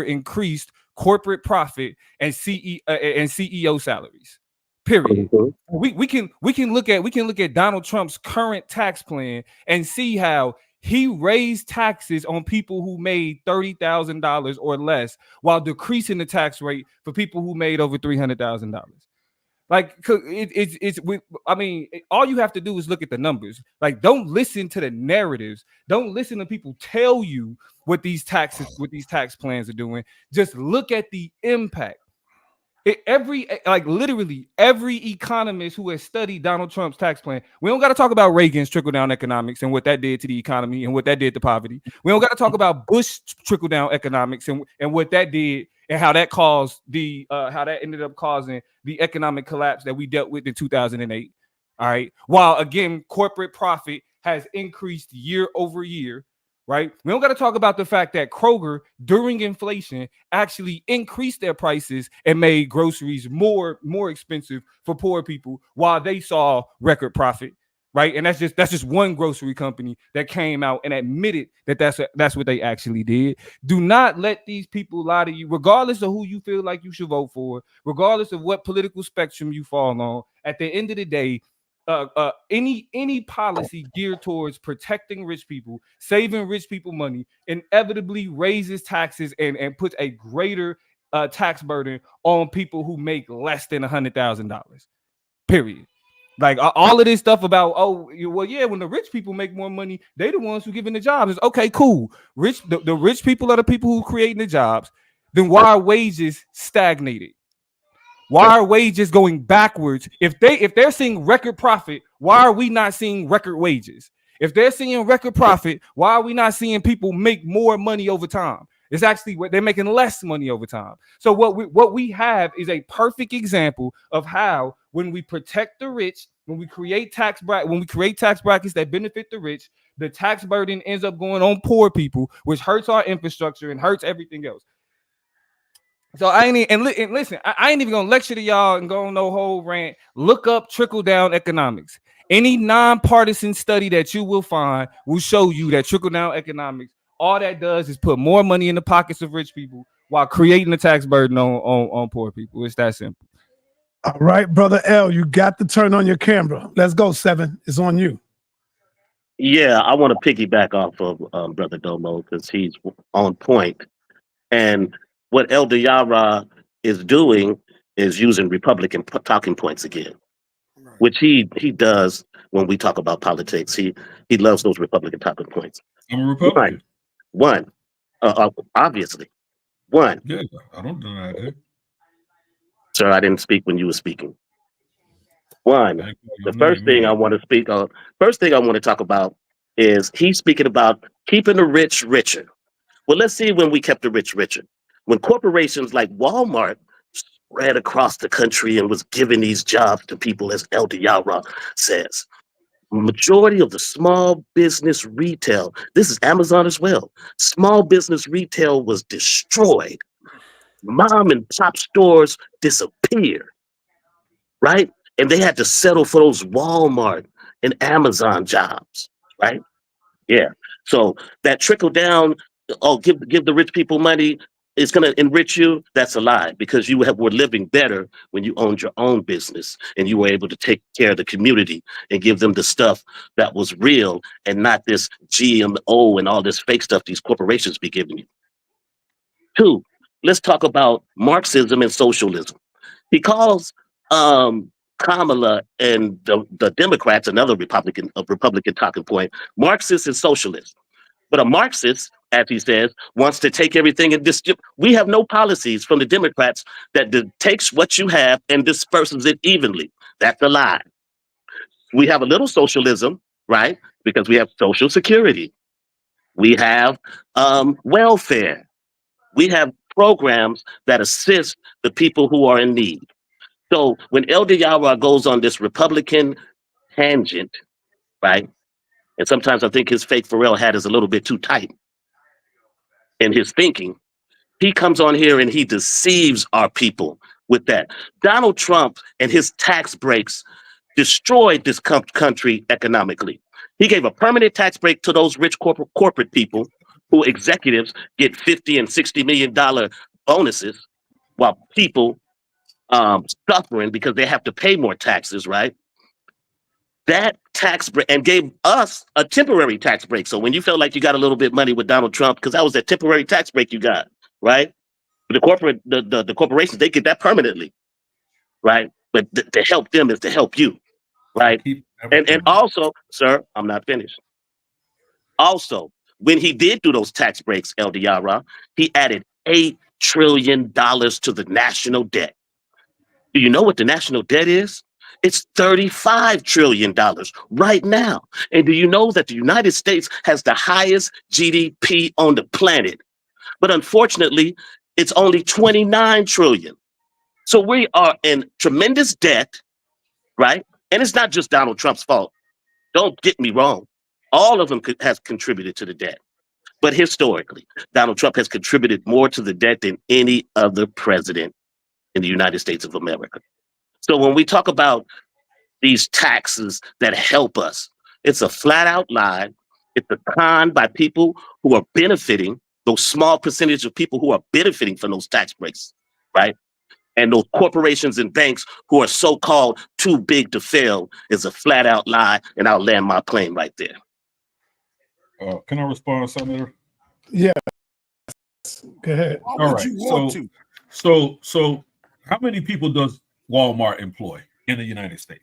increased corporate profit and CEO salaries. Period. We can look at Donald Trump's current tax plan and see how he raised taxes on people who made $30,000 or less while decreasing the tax rate for people who made over $300,000. Like all you have to do is look at the numbers. Like, don't listen to the narratives. Don't listen to people tell you what these tax plans are doing. Just look at the impact. Literally every economist who has studied Donald Trump's tax plan, we don't got to talk about Reagan's trickle-down economics and what that did to the economy and what that did to poverty. We don't got to talk about Bush trickle-down economics and what that did and how that caused how that ended up causing the economic collapse that we dealt with in 2008. All right. While again, corporate profit has increased year over year. Right. We don't got to talk about the fact that Kroger during inflation actually increased their prices and made groceries more expensive for poor people while they saw record profit. right? And that's just one grocery company that came out and admitted that that's what they actually did. Do not let these people lie to you, regardless of who you feel like you should vote for, regardless of what political spectrum you fall on. At the end of the day, any policy geared towards protecting rich people, saving rich people money, inevitably raises taxes and puts a greater tax burden on people who make less than $100,000. Period. Like all of this stuff about, when the rich people make more money, they the ones who giving the jobs. It's okay, cool. The rich people are the people who creating the jobs. Then why are wages stagnated? Why are wages going backwards? If they're seeing record profit, why are we not seeing record wages? If they're seeing record profit, why are we not seeing people make more money over time? It's actually what they're making less money over time. So what we have is a perfect example of how when we protect the rich, when we create tax brackets that benefit the rich, the tax burden ends up going on poor people, which hurts our infrastructure and hurts everything else. So I ain't even gonna lecture to y'all and go on no whole rant. Look up trickle down economics. Any nonpartisan study that you will find will show you that trickle down economics, all that does is put more money in the pockets of rich people while creating a tax burden on poor people. It's that simple. All right, brother L, you got to turn on your camera. Let's go, 7. It's on you. Yeah, I want to piggyback off of Brother Domo because he's on point. And what Elder Yarah is doing is using Republican talking points again, which he does when we talk about politics. He loves those Republican talking points. I'm a Republican. One, obviously. One. Yeah, I don't deny that. Sir, I didn't speak when you were speaking. One, the first thing I want to talk about is he's speaking about keeping the rich richer. Well, let's see when we kept the rich richer. When corporations like Walmart spread across the country and was giving these jobs to people, as Elder Yarah says, majority of the small business retail, this is Amazon as well, small business retail was destroyed. Mom and pop stores disappeared, right? And they had to settle for those Walmart and Amazon jobs, right? Yeah. So that trickle down, give the rich people money, it's going to enrich you. That's a lie, because you were living better when you owned your own business and you were able to take care of the community and give them the stuff that was real and not this GMO and all this fake stuff these corporations be giving you. 2, let's talk about Marxism and socialism. He calls Kamala and the Democrats, another Republican talking point, Marxist and socialist. But a Marxist, as he says, wants to take everything and we have no policies from the Democrats that takes what you have and disperses it evenly. That's a lie. We have a little socialism, right? Because we have Social Security. We have welfare. We have programs that assist the people who are in need. So when Elder Yarah goes on this Republican tangent, right? And sometimes I think his fake Pharrell hat is a little bit too tight in his thinking. He comes on here and he deceives our people with that. Donald Trump and his tax breaks destroyed this country economically. He gave a permanent tax break to those rich corporate people who executives get $50 and $60 million bonuses while people suffering because they have to pay more taxes, right? That tax break, and gave us a temporary tax break. So when you felt like you got a little bit of money with Donald Trump, because that was a temporary tax break you got, right? The corporations, they get that permanently, right? But to help them is to help you, right? And also, sir, I'm not finished. Also, when he did do those tax breaks, Elder Yarah, he added $8 trillion to the national debt. Do you know what the national debt is? It's $35 trillion right now. And do you know that the United States has the highest GDP on the planet? But unfortunately, it's only 29 trillion. So we are in tremendous debt, right? And it's not just Donald Trump's fault. Don't get me wrong. All of them has contributed to the debt. But historically, Donald Trump has contributed more to the debt than any other president in the United States of America. So when we talk about these taxes that help us. It's a flat out lie. It's a con by people who are benefiting, those small percentage of people who are benefiting from those tax breaks, right? And those corporations and banks who are so-called too big to fail is a flat out lie. And I'll land my plane right there. Can I respond, SaNeter? Yeah. Go ahead. All right. So how many people does Walmart employ in the United States?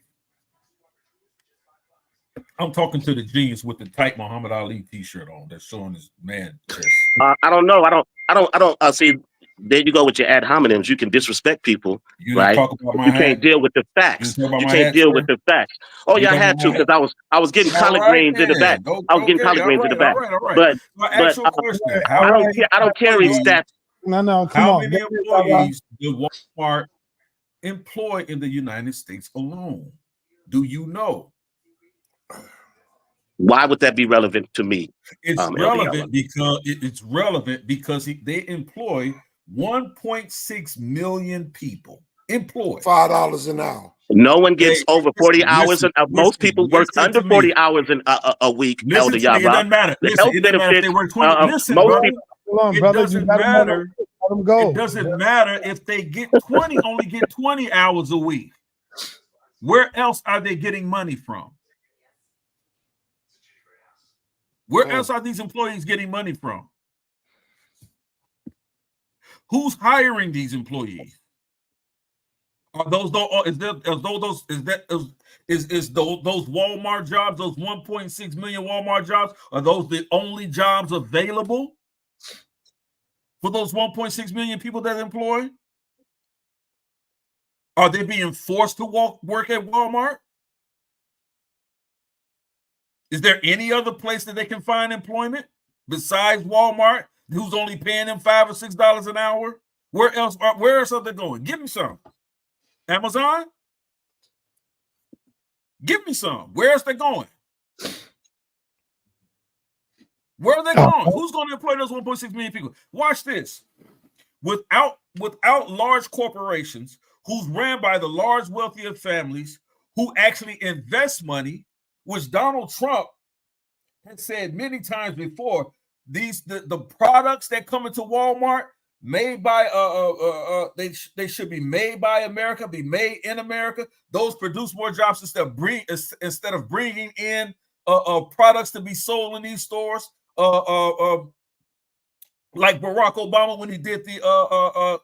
I'm talking to the genius with the tight Muhammad Ali T-shirt on that's showing his man chest. I don't know. I don't see. There you go with your ad hominems. You can disrespect people, right? You can't deal with the facts. You can't deal with the facts. Oh yeah, I had to because I was getting collard greens in the back. I was getting collard greens in the back. But I don't carry stats. No, come How on. many employees do Walmart employ in the United States alone? Do you know? Why would that be relevant to me? It's relevant because they employ 1.6 million people. Employed $5 an hour. No one gets over 40 hours. Most people work under 40 hours a week. Elder Yarah. It doesn't matter. The health benefits. Most people. On, brother, doesn't matter. Let them go. It doesn't matter if they get only get 20 hours a week. Where else are they getting money from? Where else are these employees getting money from? Who's hiring these employees? Are those those Walmart jobs, those 1.6 million Walmart jobs, are those the only jobs available for those 1.6 million people that employ? Are they being forced to work at Walmart? Is there any other place that they can find employment besides Walmart, who's only paying them $5 or $6 an hour? Where else are they going? Give me some. Amazon? Give me some. Where else they going? Where are they going? Who's going to employ those 1.6 million people? Watch this. Without large corporations who's ran by the large wealthier families who actually invest money, which Donald Trump has said many times before, the products that come into Walmart made by they should be made by America, be made in America. Those produce more jobs instead of bringing in products to be sold in these stores. Like Barack Obama when he did the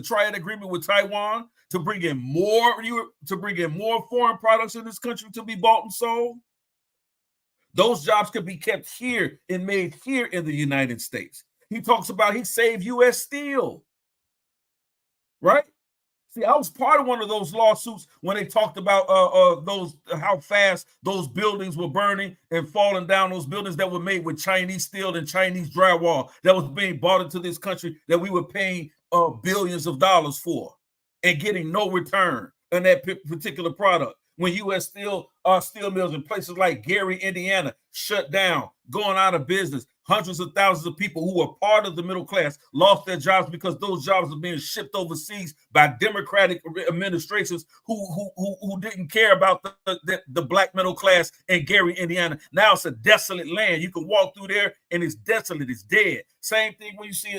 Triad agreement with Taiwan to bring in more foreign products in this country to be bought and sold. Those jobs could be kept here and made here in the United States. He talks about he saved U.S. Steel, right? See, I was part of one of those lawsuits when they talked about how fast those buildings were burning and falling down. Those buildings that were made with Chinese steel and Chinese drywall that was being bought into this country that we were paying billions of dollars for and getting no return on that particular product. When U.S. steel mills in places like Gary, Indiana, shut down, going out of business, hundreds of thousands of people who were part of the middle class lost their jobs because those jobs are being shipped overseas by Democratic administrations who didn't care about the black middle class in Gary, Indiana. Now it's a desolate land. You can walk through there and it's desolate, it's dead. Same thing when you see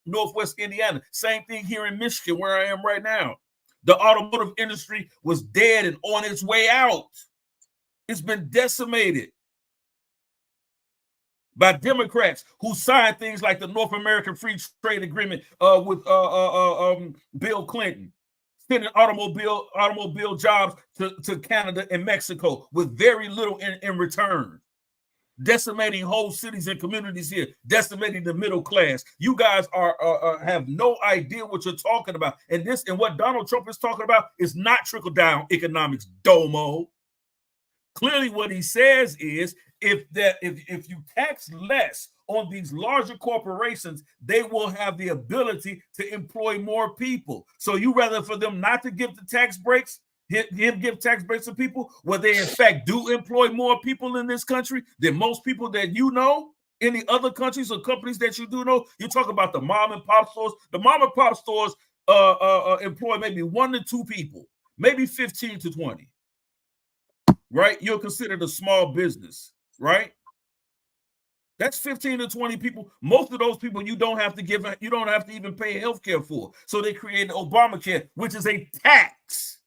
Northwest Indiana. Same thing here in Michigan, where I am right now. The automotive industry was dead and on its way out. It's been decimated by Democrats who signed things like the North American Free Trade Agreement with Bill Clinton, sending automobile jobs to Canada and Mexico with very little in return, decimating whole cities and communities here, decimating the middle class. You guys have no idea what you're talking about. And what Donald Trump is talking about is not trickle-down economics, domo. Clearly what he says is if you tax less on these larger corporations, they will have the ability to employ more people. So you rather for them not to give the tax breaks, give tax breaks to people where they in fact do employ more people in this country than most people that you know in the other countries or companies that you do know. You talk about the mom and pop stores. The mom and pop stores employ maybe 1 to 2 people, maybe 15 to 20, right? You're considered a small business, right? That's 15 to 20 people. Most of those people you don't have to even pay healthcare for. So they created Obamacare, which is a tax.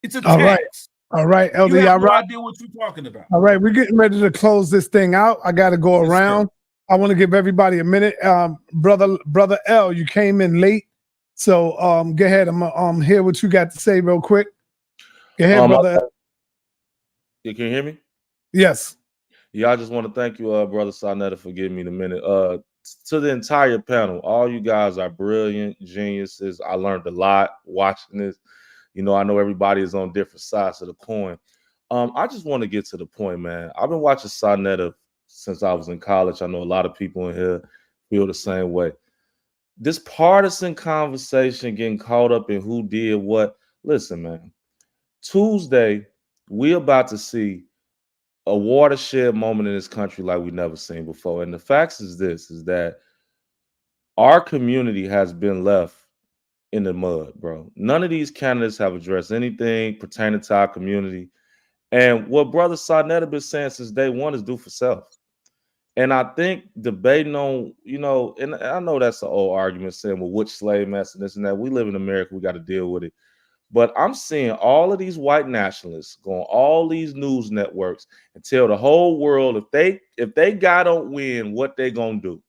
It's a tax. All right, Elder You have Yarah. no idea what you're talking about. All right, we're getting ready to close this thing out. I got to go around. I want to give everybody a minute. Brother L, you came in late, so go ahead. I'm hear what you got to say real quick. Go ahead, brother L. You can hear me? Yes. Yeah, I just want to thank you, brother SaNeter, for giving me the minute. To the entire panel, all you guys are brilliant geniuses. I learned a lot watching this. You know, I know everybody is on different sides of the coin. I just want to get to the point, man. I've been watching SaNeter since I was in college. I know a lot of people in here feel the same way. This partisan conversation, getting caught up in who did what. Listen, man. Tuesday, we're about to see a watershed moment in this country like we've never seen before. And the facts is that our community has been left in the mud, bro. None of these candidates have addressed anything pertaining to our community. And what Brother SaNeter been saying since day one is do for self. And I think debating on, and I know that's an old argument saying, well, which slave master, this and that. We live in America, we got to deal with it. But I'm seeing all of these white nationalists go on all these news networks and tell the whole world if they don't win, what they gonna do.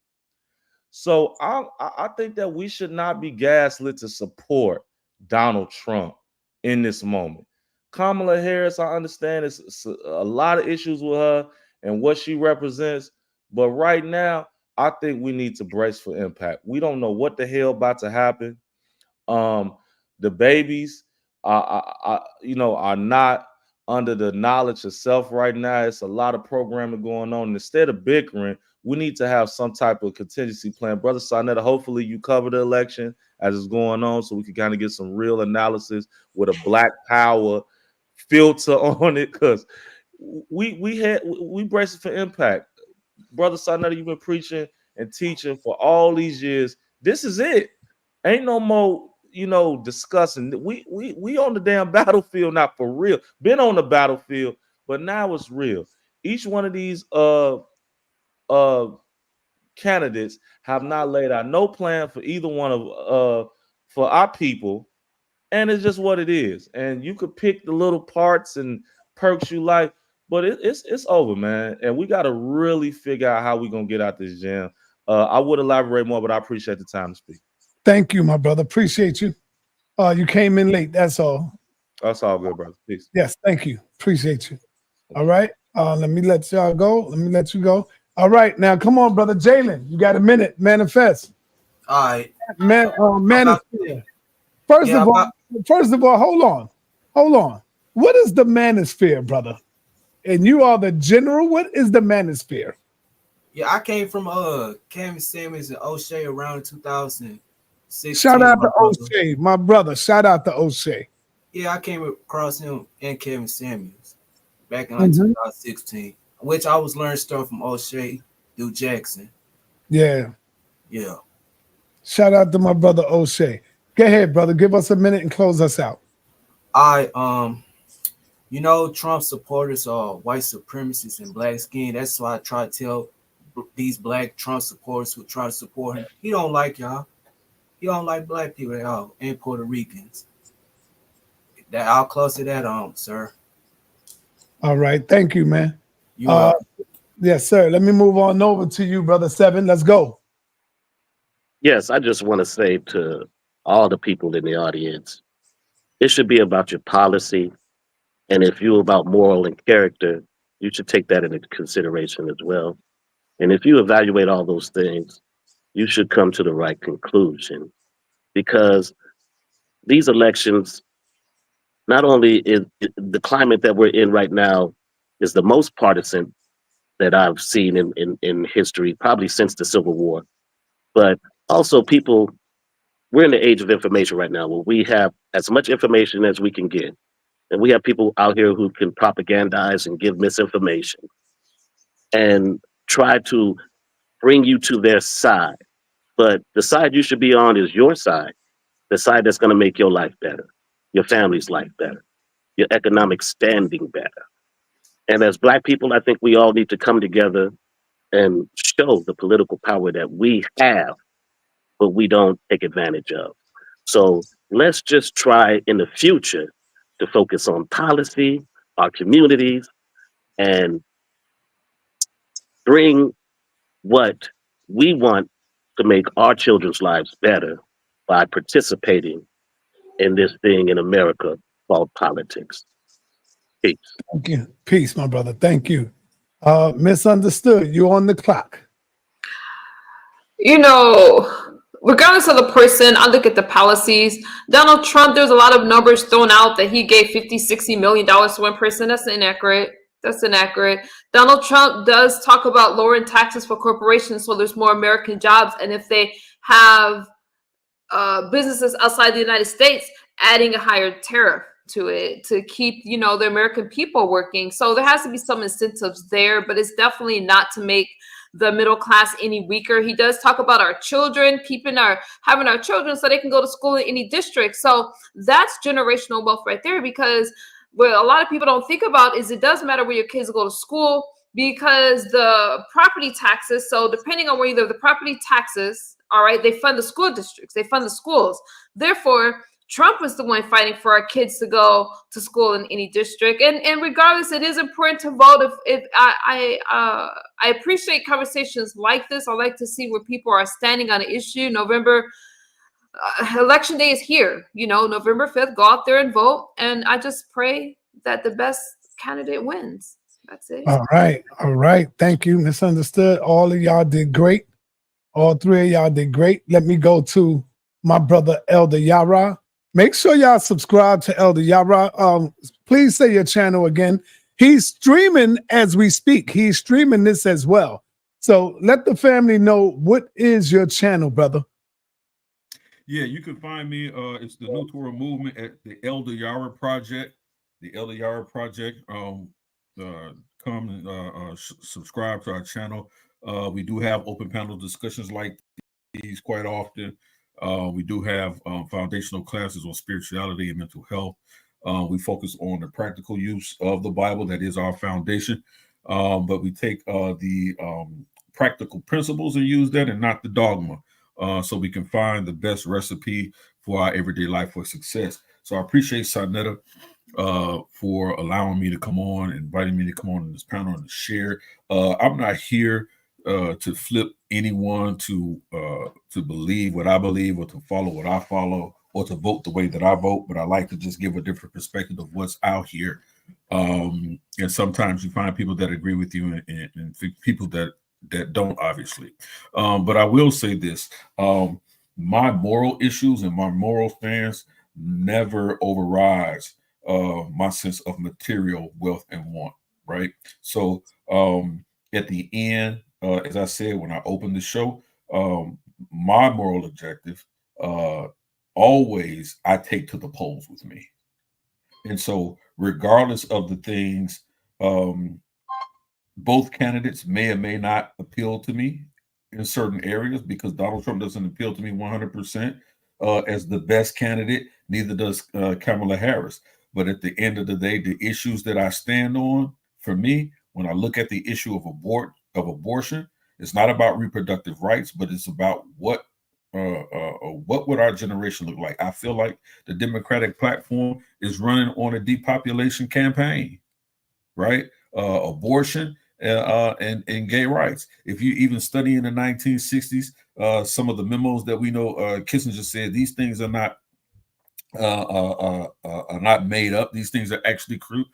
So I think that we should not be gaslit to support Donald Trump in this moment. Kamala Harris, I understand it's a lot of issues with her and what she represents, but right now I think we need to brace for impact. We don't know what the hell about to happen. The babies are not under the knowledge of self right now. It's a lot of programming going on. Instead of bickering, we need to have some type of contingency plan. Brother SaNeter, hopefully you cover the election as it's going on so we can kind of get some real analysis with a black power filter on it, because we brace it for impact. Brother SaNeter, you've been preaching and teaching for all these years. This is it. Ain't no more discussing. We on the damn battlefield, not for real. Been on the battlefield, but now it's real. Each one of these candidates have not laid out no plan for either one of for our people, and it's just what it is. And you could pick the little parts and perks you like, but it's over, man. And we got to really figure out how we're gonna get out this jam. I would elaborate more, but I appreciate the time to speak. Thank you, my brother. Appreciate you. You came in late. That's all. That's all good, brother. Peace. Yes, thank you. Appreciate you. All right. Let me let y'all go. Let me let you go. All right. Now, come on, brother Jalen. You got a minute. Manifest. All right. Manosphere. First of all, hold on. What is the manosphere, brother? And you are the general. What is the manosphere? Yeah, I came from Cam Samuels and O'Shea around 2016. Shout out to O'Shea, my brother. Shout out to O'Shea. Yeah, I came across him and Kevin Samuels back in 2016, which I was learning stuff from O'Shea through Jackson. Yeah. Yeah. Shout out to my brother O'Shea. Go ahead, brother. Give us a minute and close us out. Trump supporters are white supremacists and black skin. That's why I try to tell these black Trump supporters who try to support him, he don't like y'all. He don't like black people at all, and Puerto Ricans. I'll close to that, sir. All right. Thank you, man. Yes, sir. Let me move on over to you, brother Seven. Let's go. Yes, I just want to say to all the people in the audience, it should be about your policy. And if you're about moral and character, you should take that into consideration as well. And if you evaluate all those things, you should come to the right conclusion. Because these elections, not only is the climate that we're in right now is the most partisan that I've seen in history, probably since the Civil War. But also we're in the age of information right now where we have as much information as we can get. And we have people out here who can propagandize and give misinformation and try to bring you to their side. But the side you should be on is your side, the side that's going to make your life better. your family's life better, your economic standing better. And as Black people, I think we all need to come together and show the political power that we have, but we don't take advantage of. So let's just try in the future to focus on policy, our communities, and bring what we want to make our children's lives better by participating in this thing in America called politics. Peace. Thank you. Peace, my brother. Thank you. Misunderstood. You on the clock. You know, regardless of the person, I look at the policies. Donald Trump, there's a lot of numbers thrown out that he gave $50-60 million to one person. That's inaccurate. That's inaccurate. Donald Trump does talk about lowering taxes for corporations so there's more American jobs. And if they have businesses outside the United States, adding a higher tariff to it to keep, you know, the American people working. So there has to be some incentives there, but it's definitely not to make the middle class any weaker. He does talk about our children, having our children so they can go to school in any district. So that's generational wealth right there, because what a lot of people don't think about is it does matter where your kids go to school, because the property taxes, so depending on where you live, the property taxes, all right, they fund the school districts, they fund the schools. Therefore, Trump is the one fighting for our kids to go to school in any district. And regardless, it is important to vote. If I appreciate conversations like this. I like to see where people are standing on an issue. November election day is here. You know, November 5th, go out there and vote. And I just pray that the best candidate wins. That's it. All right. All right. Thank you. Misunderstood. All of y'all did great. All three of y'all did great. Let me go to my brother, Elder Yarah. Make sure y'all subscribe to Elder Yarah. Please say your channel again. He's streaming as we speak. He's streaming this as well. So let the family know, what is your channel, brother? Yeah, you can find me. It's the New Torah Movement at the Elder Yarah Project. The Elder Yarah Project. Come and subscribe to our channel. We do have open panel discussions like these quite often. We do have foundational classes on spirituality and mental health. We focus on the practical use of the Bible. That is our foundation. But we take the practical principles and use that, and not the dogma, so we can find the best recipe for our everyday life for success. So I appreciate SaNeter for allowing me to come on, inviting me to come on this panel and share. I'm not here to flip anyone to believe what I believe, or to follow what I follow, or to vote the way that I vote, but I like to just give a different perspective of what's out here. And sometimes you find people that agree with you and people that don't, obviously. But I will say this, my moral issues and my moral stance never overrides my sense of material wealth and want, right? So at the end, as I said when I opened the show, my moral objective, always I take to the polls with me. And so regardless of the things, both candidates may or may not appeal to me in certain areas, because Donald Trump doesn't appeal to me 100% as the best candidate, neither does Kamala Harris. But at the end of the day, the issues that I stand on, for me, when I look at the issue of abortion, it's not about reproductive rights, but it's about what would our generation look like. I feel like the Democratic platform is running on a depopulation campaign, right? Abortion and gay rights. If you even study in the 1960s, some of the memos that we know, Kissinger said these things are not made up. These things are actually true.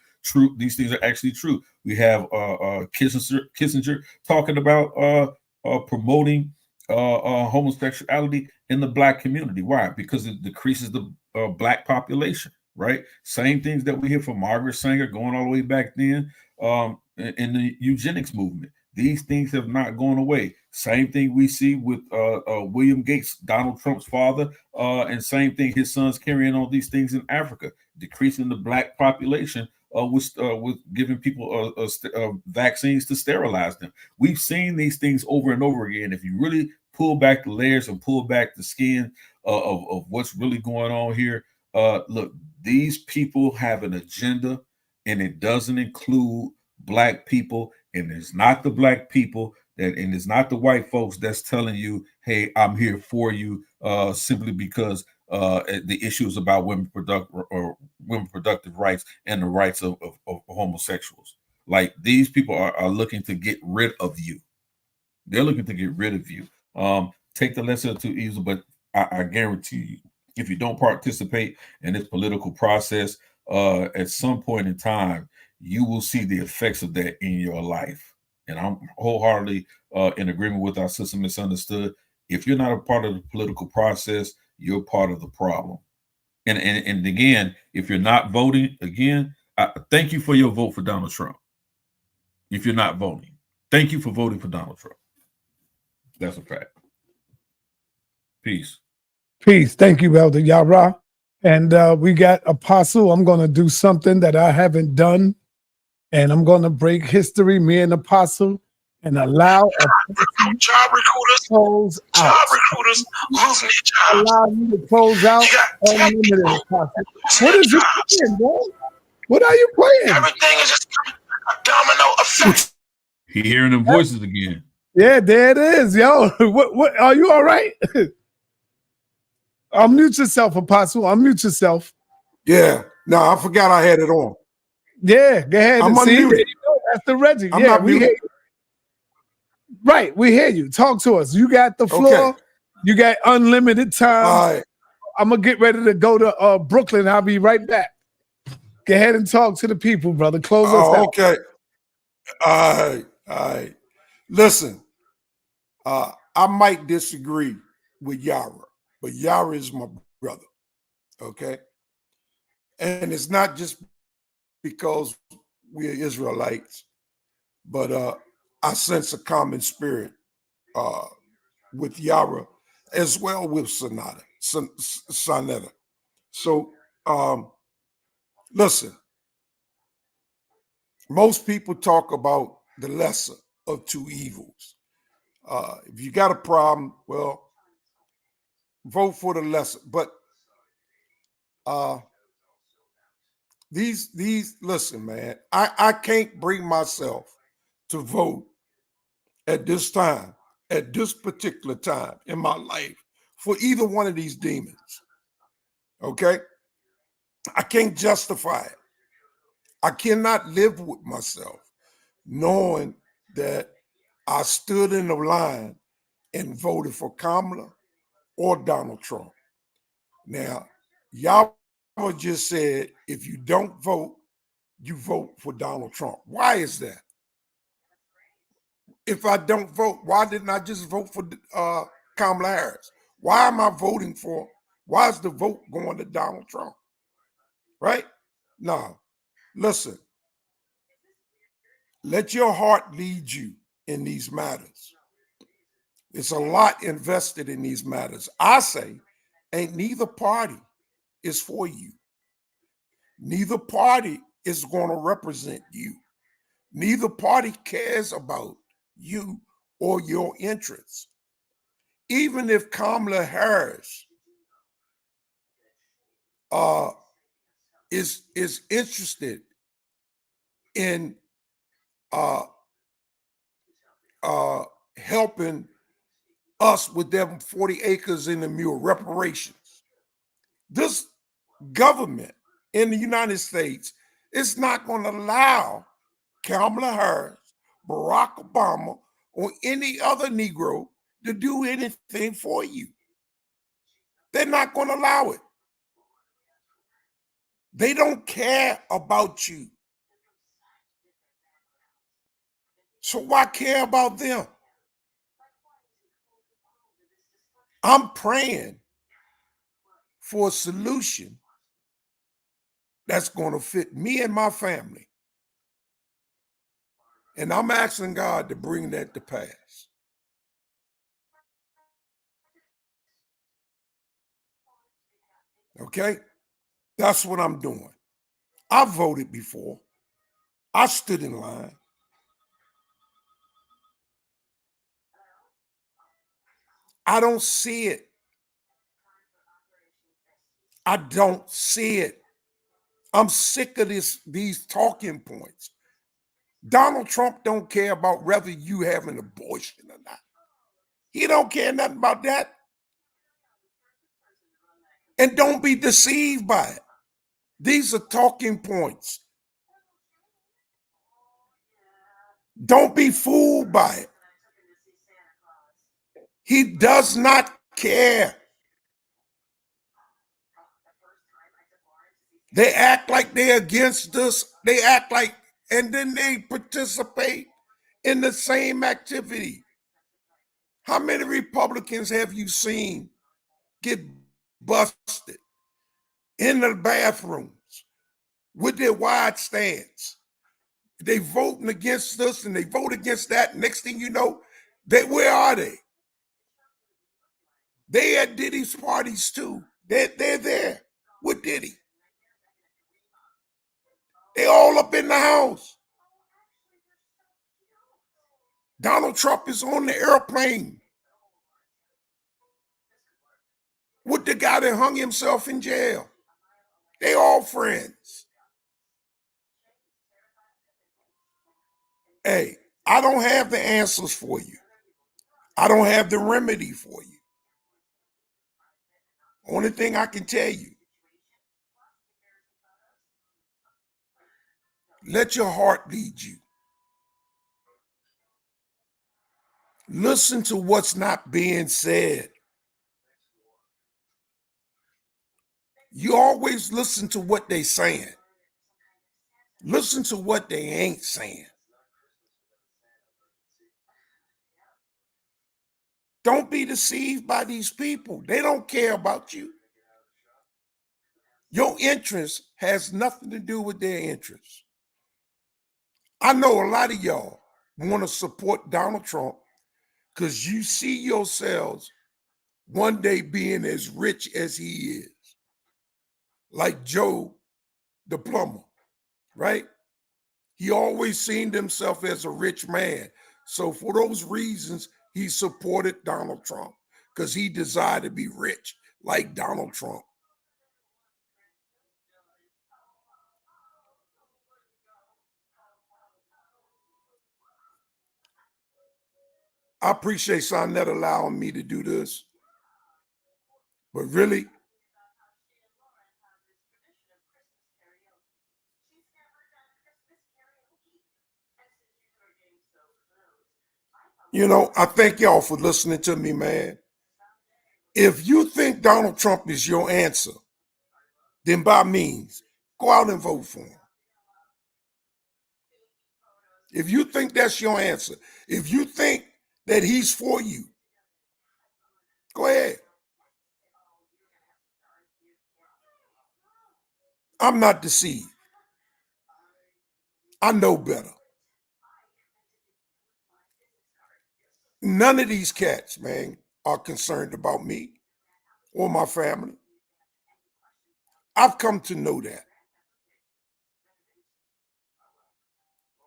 These things are actually true. We have Kissinger talking about promoting homosexuality in the Black community. Why? Because it decreases the Black population, right? Same things that we hear from Margaret Sanger going all the way back then in the eugenics movement. These things have not gone away. Same thing we see with William Gates, Donald Trump's father, and same thing his sons carrying on these things in Africa, decreasing the Black population with giving people vaccines to sterilize them. We've seen these things over and over again. If you really pull back the layers and pull back the skin of what's really going on here, Look, these people have an agenda, and it doesn't include black people, and it's not the black people and it's not the white folks that's telling you, "Hey, I'm here for you," simply because the issues about women productive rights and the rights of homosexuals. Like these people are looking to get rid of you. They're looking to get rid of you. Take the lesser of two evils, but I guarantee you, if you don't participate in this political process, at some point in time, you will see the effects of that in your life. And I'm wholeheartedly in agreement with our sister Misunderstood. If you're not a part of the political process, you're part of the problem. And again, if you're not voting, again, thank you for your vote for Donald Trump. If you're not voting, thank you for voting for Donald Trump. That's a fact. Peace. Peace. Thank you, Elder Yarah. And we got Apostle. I'm going to do something that I haven't done. And I'm going to break history, me and Apostle, and allow job recruiters, close out. job recruiters losing their jobs. Allow you to close out. Unlimited, Apostle. What is you playing, bro? What are you playing? Everything is just a domino effect. He hearing them voices again. Yeah, there it is, yo. What are you all right? Unmute yourself, Apostle. Unmute yourself. Yeah. No, I forgot I had it on. Yeah, go ahead. I'm See, unmuted. That's the Reggie. I'm Yeah, not we muted. hear you. Right, we hear you. Talk to us. You got the floor. Okay. You got unlimited time. All right. I'm gonna get ready to go to Brooklyn. I'll be right back. Go ahead and talk to the people, brother. Close us out. Okay. All right. All right. Listen, I might disagree with Yarah, but Yarah is my brother. Okay. And it's not just because we are Israelites, but I sense a common spirit with Yarah as well with SaNeter. So listen, most people talk about the lesser of two evils. If you got a problem, well, vote for the lesser. But these listen, man, I can't bring myself to vote at this time, at this particular time in my life for either one of these demons. Okay? I can't justify it. I cannot live with myself knowing that I stood in the line and voted for Kamala or Donald Trump. Now, y'all just said if you don't vote, you vote for Donald Trump. Why is that? If I don't vote, why didn't I just vote for Kamala Harris? Why am I voting for? Why is the vote going to Donald Trump? Right? No. Listen. Let your heart lead you in these matters. It's a lot invested in these matters. I say, ain't neither party is for you. Neither party is going to represent you. Neither party cares about you or your interests. Even if Kamala Harris is interested in helping us with them 40 acres in the mule reparations. This government in the United States is not going to allow Kamala Harris, Barack Obama, or any other Negro to do anything for you. They're not going to allow it. They don't care about you. So why care about them? I'm praying for a solution that's going to fit me and my family. And I'm asking God to bring that to pass. Okay? That's what I'm doing. I voted before. I stood in line. I don't see it. I don't see it. I'm sick of these talking points. Donald Trump don't care about whether you have an abortion or not. He don't care nothing about that. And don't be deceived by it. These are talking points. Don't be fooled by it. He does not care. They act like they're against us. They act like, and then they participate in the same activity. How many Republicans have you seen get busted in the bathrooms with their wide stance? They voting against us and they vote against that. Next thing you know, where are they? They at Diddy's parties too. They're there with Diddy. They all up in the house. Donald Trump is on the airplane with the guy that hung himself in jail. They all friends. Hey, I don't have the answers for you. I don't have the remedy for you. Only thing I can tell you, let your heart lead you. Listen to what's not being said. You always listen to what they saying. Listen to what they ain't saying. Don't be deceived by these people. They don't care about you. Your interest has nothing to do with their interests. I know a lot of y'all want to support Donald Trump because you see yourselves one day being as rich as he is, like Joe the plumber, right? He always seen himself as a rich man. So for those reasons, he supported Donald Trump because he desired to be rich like Donald Trump. I appreciate SaNeter allowing me to do this, but really, I thank y'all for listening to me, man. If you think Donald Trump is your answer, then by means, go out and vote for him. If you think that's your answer, if you think that he's for you, go ahead. I'm not deceived. I know better. None of these cats, man, are concerned about me or my family. I've come to know that.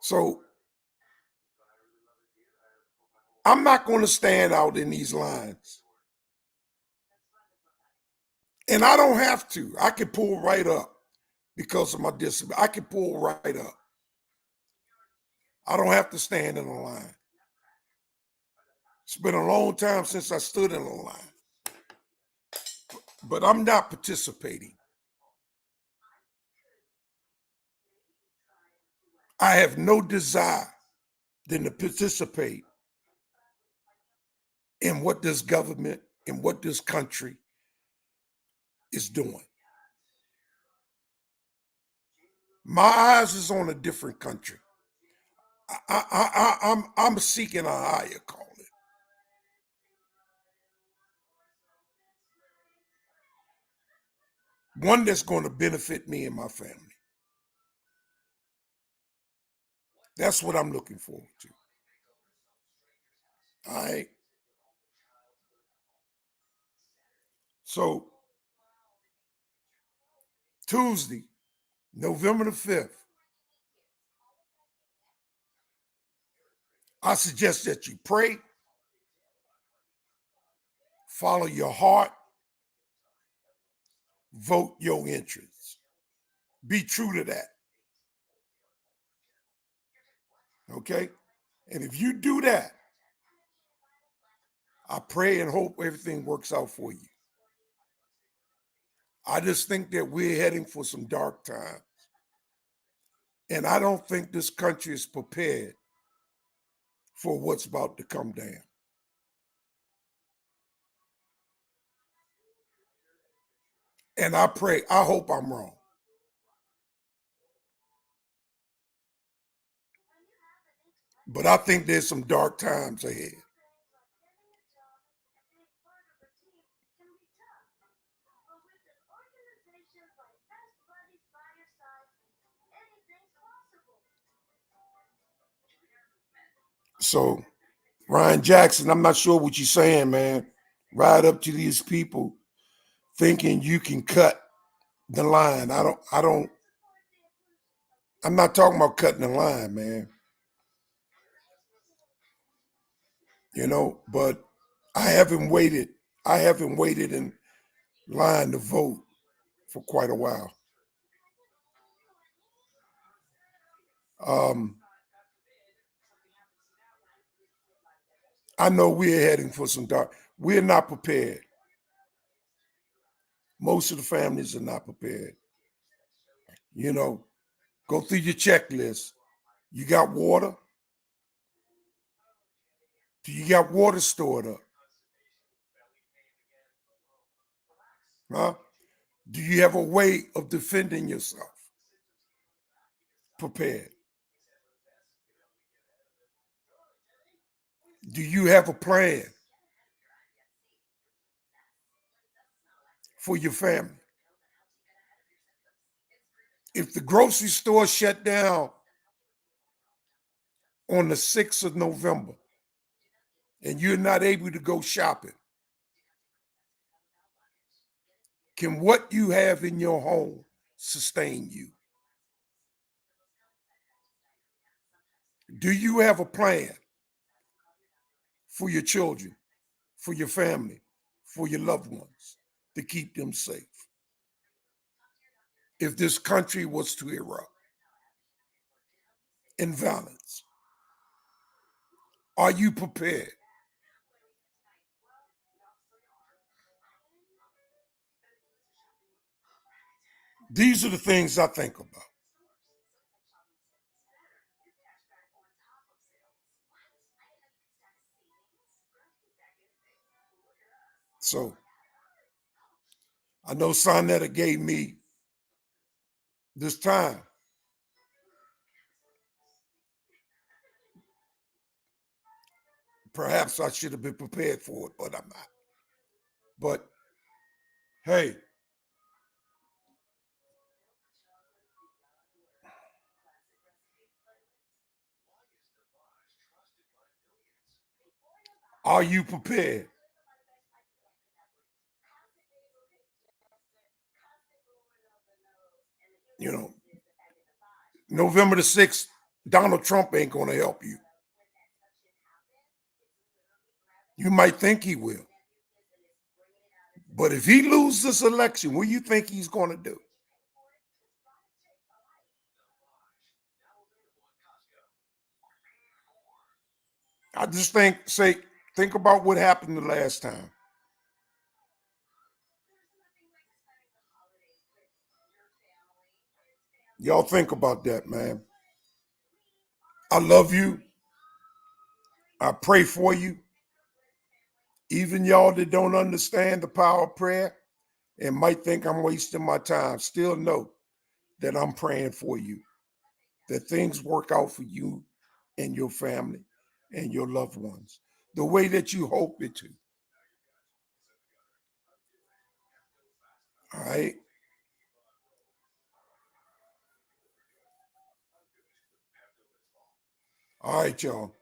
So I'm not going to stand out in these lines. And I don't have to. I can pull right up because of my disability. I can pull right up. I don't have to stand in a line. It's been a long time since I stood in a line. But I'm not participating. I have no desire than to participate in what this government and what this country is doing. My eyes is on a different country. I'm seeking a higher calling. One that's going to benefit me and my family. That's what I'm looking forward to. All right. So Tuesday, November the 5th, I suggest that you pray, follow your heart, vote your interests. Be true to that. Okay? And if you do that, I pray and hope everything works out for you. I just think that we're heading for some dark times. And I don't think this country is prepared for what's about to come down. And I pray, I hope I'm wrong. But I think there's some dark times ahead. So, Ryan Jackson, I'm not sure what you're saying, man. Ride up to these people thinking you can cut the line. I'm not talking about cutting the line, man. You know, but I haven't waited in line to vote for quite a while. I know we're heading for some dark. We're not prepared. Most of the families are not prepared. You know, go through your checklist. You got water? Do you got water stored up? Huh? Do you have a way of defending yourself? Prepared. Do you have a plan for your family? If the grocery store shut down on the 6th of November and you're not able to go shopping, can what you have in your home sustain you? Do you have a plan for your children, for your family, for your loved ones to keep them safe? If this country was to erupt in violence, are you prepared? These are the things I think about. So I know SaNeter gave me this time. Perhaps I should have been prepared for it, but I'm not. But hey, are you prepared? You know, November the 6th, Donald Trump ain't going to help you. You might think he will. But if he loses this election, what do you think he's going to do? I just think about what happened the last time. Y'all think about that, man. I love you. I pray for you. Even y'all that don't understand the power of prayer and might think I'm wasting my time, still know that I'm praying for you, that things work out for you and your family and your loved ones the way that you hope it to. All right? All right, y'all.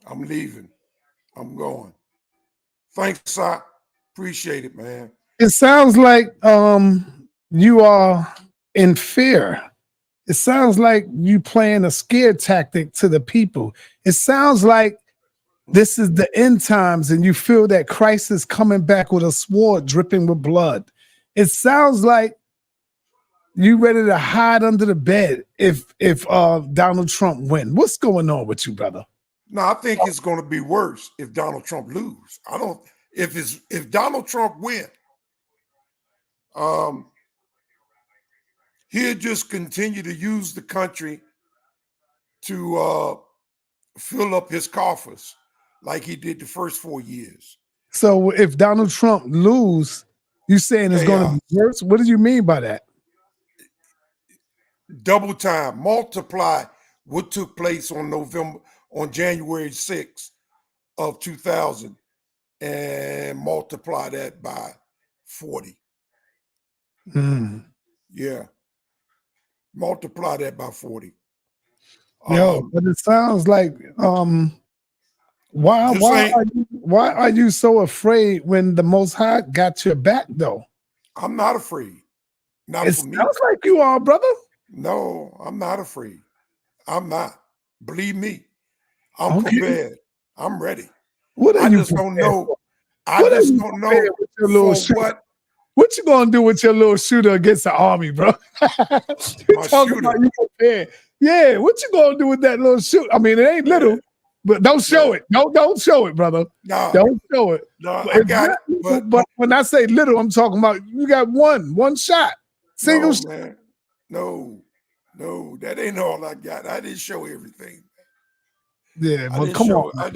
I'm leaving. I'm going. Thanks, I appreciate it, man. It sounds like you are in fear. It sounds like you playing a scare tactic to the people. It sounds like this is the end times and you feel that Christ is coming back with a sword dripping with blood. It sounds like you ready to hide under the bed if Donald Trump win. What's going on with you, brother? No, I think it's going to be worse if Donald Trump lose. I don't. If Donald Trump win, he'll just continue to use the country to fill up his coffers like he did the first 4 years. So if Donald Trump lose, you saying it's going to be worse? What do you mean by that? Double time, multiply what took place on January 6th of 2000 and multiply that by 40. Yeah. Multiply that by 40. But it sounds like why are you so afraid when the Most High got your back though? I'm not afraid. Not it for me. Sounds like you are, brother. No, I'm not afraid. I'm not. Believe me. I'm prepared. I'm ready. I just don't know. I just don't know for what. What you gonna do with your little shooter against the army, bro? You talking about you prepared. Yeah, what you gonna do with that little shoot? I mean, it ain't little, but don't show it. No, don't show it, brother. No, don't show it. No, I got it. But when I say little, I'm talking about you got one shot. Single shot. Man. No, that ain't all I got. I didn't show everything. Yeah, but come on. I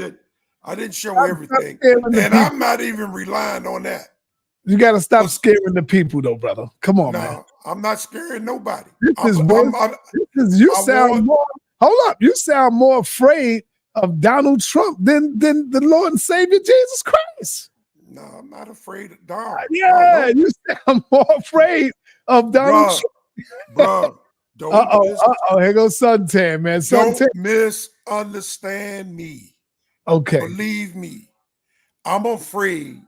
didn't show everything. And I'm not even relying on that. You got to stop scaring the people, though, brother. Come on, man. I'm not scaring nobody. You sound more afraid of Donald Trump than the Lord and Savior Jesus Christ. No, I'm not afraid of Donald. Yeah, you sound more afraid of Donald Trump. Bro, here goes Suntan, man. Don't misunderstand me. Okay. Believe me. I'm afraid.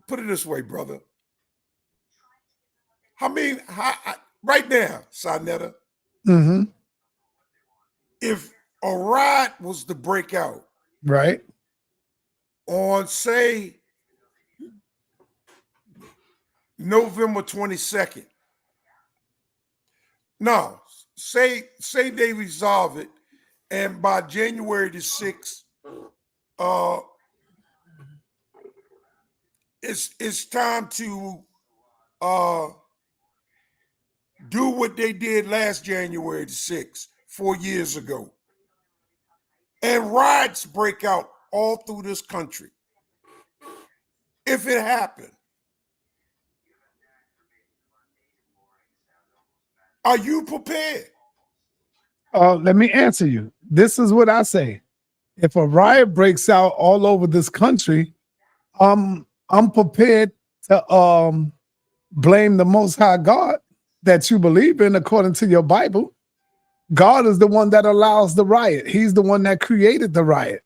Put it this way, brother. I mean, right now, SaNeter, if a riot was to break out, right, on say November 22nd, no, say they resolve it, and by January the 6th, it's time to do what they did last January the 6th, 4 years ago. And riots break out all through this country. If it happened, are you prepared? Let me answer you. This is what I say. If a riot breaks out all over this country, I'm prepared to blame the Most High God that you believe in according to your Bible. God is the one that allows the riot. He's the one that created the riot.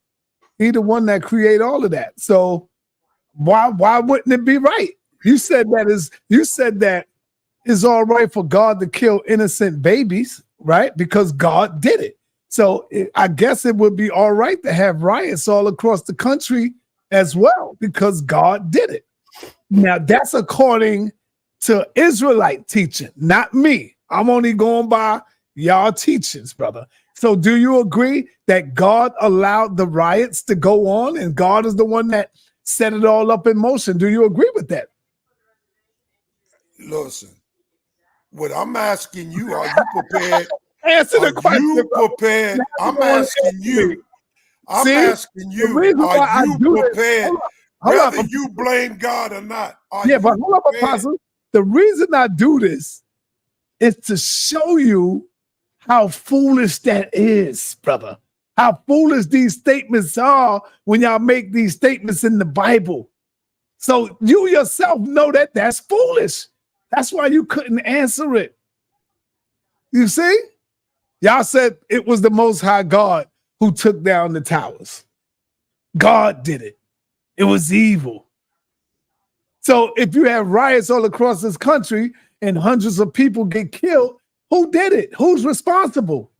He's the one that created all of that. So why wouldn't it be right? You said that it's all right for God to kill innocent babies, right? Because God did it. So I guess it would be all right to have riots all across the country as well, because God did it. Now that's according to Israelite teaching, not me. I'm only going by y'all teachings, brother. So do you agree that God allowed the riots to go on and God is the one that set it all up in motion? Do you agree with that? Listen, what I'm asking you, are you prepared? Answer the question. Are you prepared? I'm asking you. I'm asking you, are you prepared? Whether you blame God or not. But hold up, Apostle. The reason I do this is to show you how foolish that is, brother. How foolish these statements are when y'all make these statements in the Bible. So you yourself know that that's foolish. That's why you couldn't answer it. You see? Y'all said it was the Most High God who took down the towers. God did it. It was evil. So if you have riots all across this country and hundreds of people get killed, who did it? Who's responsible?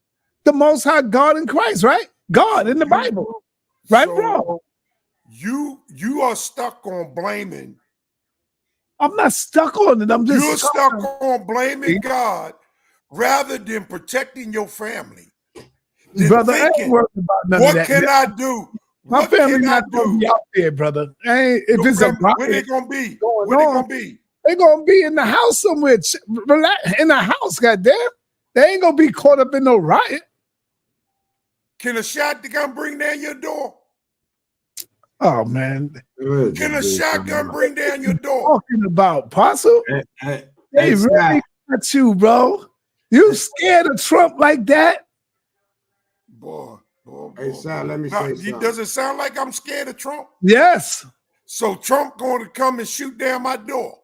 The Most High God in Christ, right? God in the Bible, right, bro? You are stuck on blaming I'm not stuck on it. I'm just You're stuck on blaming God rather than protecting your family. Brother, I ain't worried about none of that. What can I do? My What family can I not gonna do? be out there, brother. If Your it's a family, where they riot gonna be? going Where they on, gonna be? they gonna be in the house somewhere. Relax in the house, goddamn. They ain't gonna be caught up in no riot. Can a shotgun bring down your door? Oh man. Can a shotgun bring down your door? Talking about Apostle? They really Scott. got you, bro. You scared of Trump like that? Boy. Hey, Sal, let me say something. Does it sound like I'm scared of Trump? Yes. So Trump going to come and shoot down my door?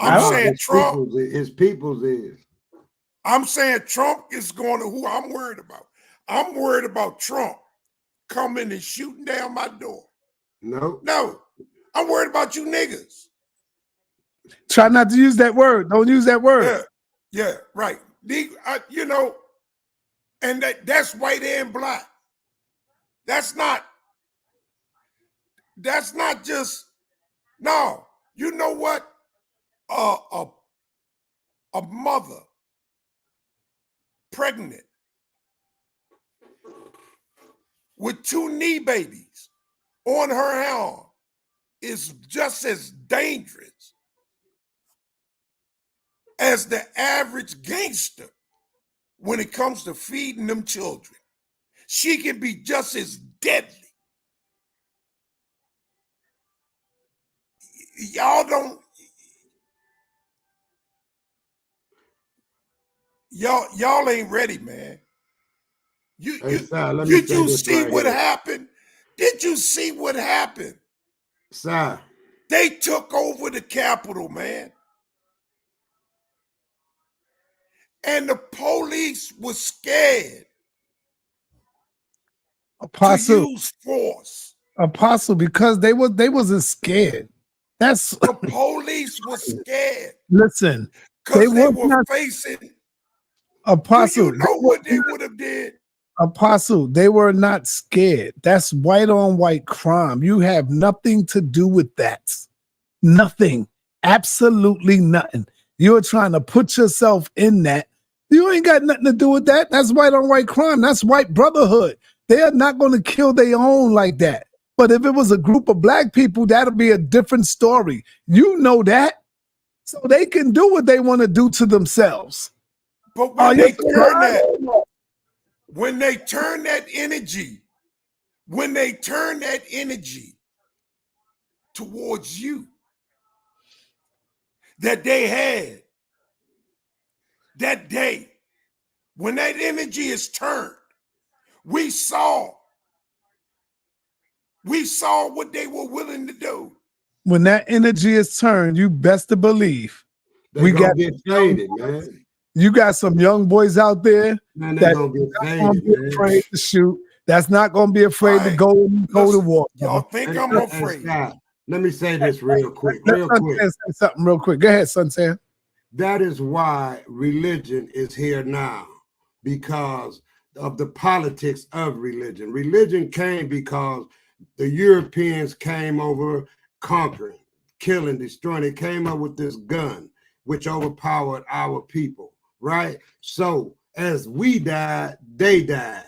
I'm saying Trump. His people's is. I'm saying Trump is going to who I'm worried about. I'm worried about Trump coming and shooting down my door. No. I'm worried about you niggas. Try not to use that word. Don't use that word. Yeah, right. You know, and that's white and black. That's not just, no. You know what? A mother pregnant with 2 knee babies on her arm is just as dangerous as the average gangster when it comes to feeding them children. She can be just as deadly. Y'all don't, y'all ain't ready, man. Did you see what happened? Did you see what happened? Sir. They took over the Capitol, man. And the police was scared to use force. Apostle, because they wasn't scared. That's the police was scared. Listen, because they were facing. Apostle. Do you know what they would have did? Apostle, they were not scared. That's white on white crime. You have nothing to do with that. Nothing. Absolutely nothing. You're trying to put yourself in that. You ain't got nothing to do with that. That's white on white crime. That's white brotherhood. They are not going to kill their own like that. But if it was a group of black people, that'll be a different story. You know that. So they can do what they want to do to themselves. But when they turn that, when they turn that energy towards you that they had that day, when that energy is turned, we saw what they were willing to do. When that energy is turned, you best to believe we got get faded, man. You got some young boys out there that's gonna get faded, be afraid to shoot. That's not gonna be afraid to go to war. Y'all think I'm afraid? Let me say this real quick. Say something real quick. Go ahead, Suntan. That is why religion is here now, because of the politics of religion. Religion came because the Europeans came over conquering, killing, destroying. They came up with this gun, which overpowered our people, right? So as we died, they died.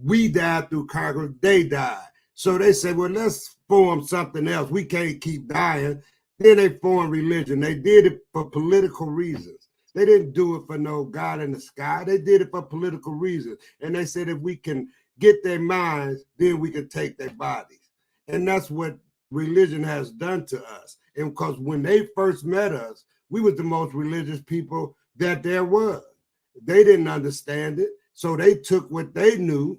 We died through conquering, they died. So they said, well, let's form something else. We can't keep dying. Then they formed religion. They did it for political reasons. They didn't do it for no God in the sky. They did it for political reasons. And they said if we can get their minds, then we can take their bodies. And that's what religion has done to us. And because when they first met us, we was the most religious people that there was. They didn't understand it. So they took what they knew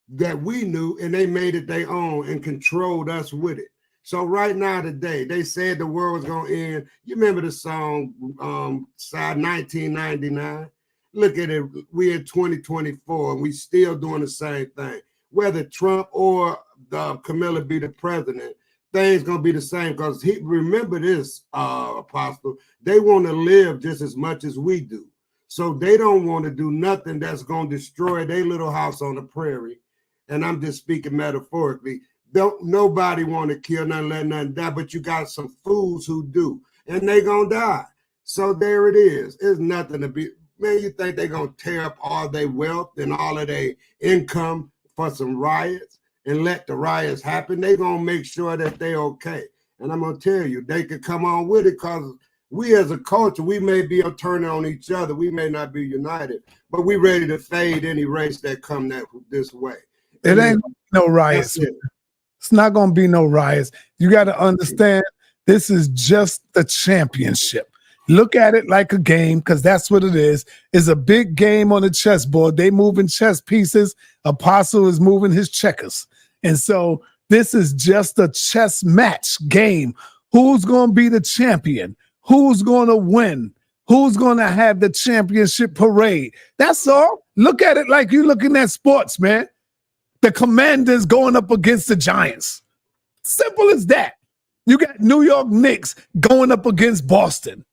that we knew and they made it their own and controlled us with it. So right now today, they said the world was going to end. You remember the song, 1999? Look at it. We're in 2024 and we still doing the same thing. Whether Trump or Camilla be the president, things going to be the same because remember this, Apostle, they want to live just as much as we do. So they don't want to do nothing that's going to destroy their little house on the prairie. And I'm just speaking metaphorically. Don't nobody want to kill nothing, let nothing die, but you got some fools who do. and they gonna die. So there it is. It's nothing to be. Man, you think they gonna tear up all their wealth and all of their income for some riots and let the riots happen? They gonna make sure that they okay. And I'm gonna tell you, they could come on with it because we as a culture, we may be turning on each other. We may not be united, but we ready to fade any race that come this way. It ain't no riots. It's not gonna be no riots. You got to understand, this is just the championship. Look at it like a game, because that's what it is. It's a big game on the chessboard. They moving chess pieces. Apostle is moving his checkers. And so this is just a chess match game. Who's going to be the champion? Who's going to win? Who's going to have the championship parade? That's all. Look at it like you're looking at sports, man. The Commanders going up against the Giants. Simple as that. You got New York Knicks going up against Boston.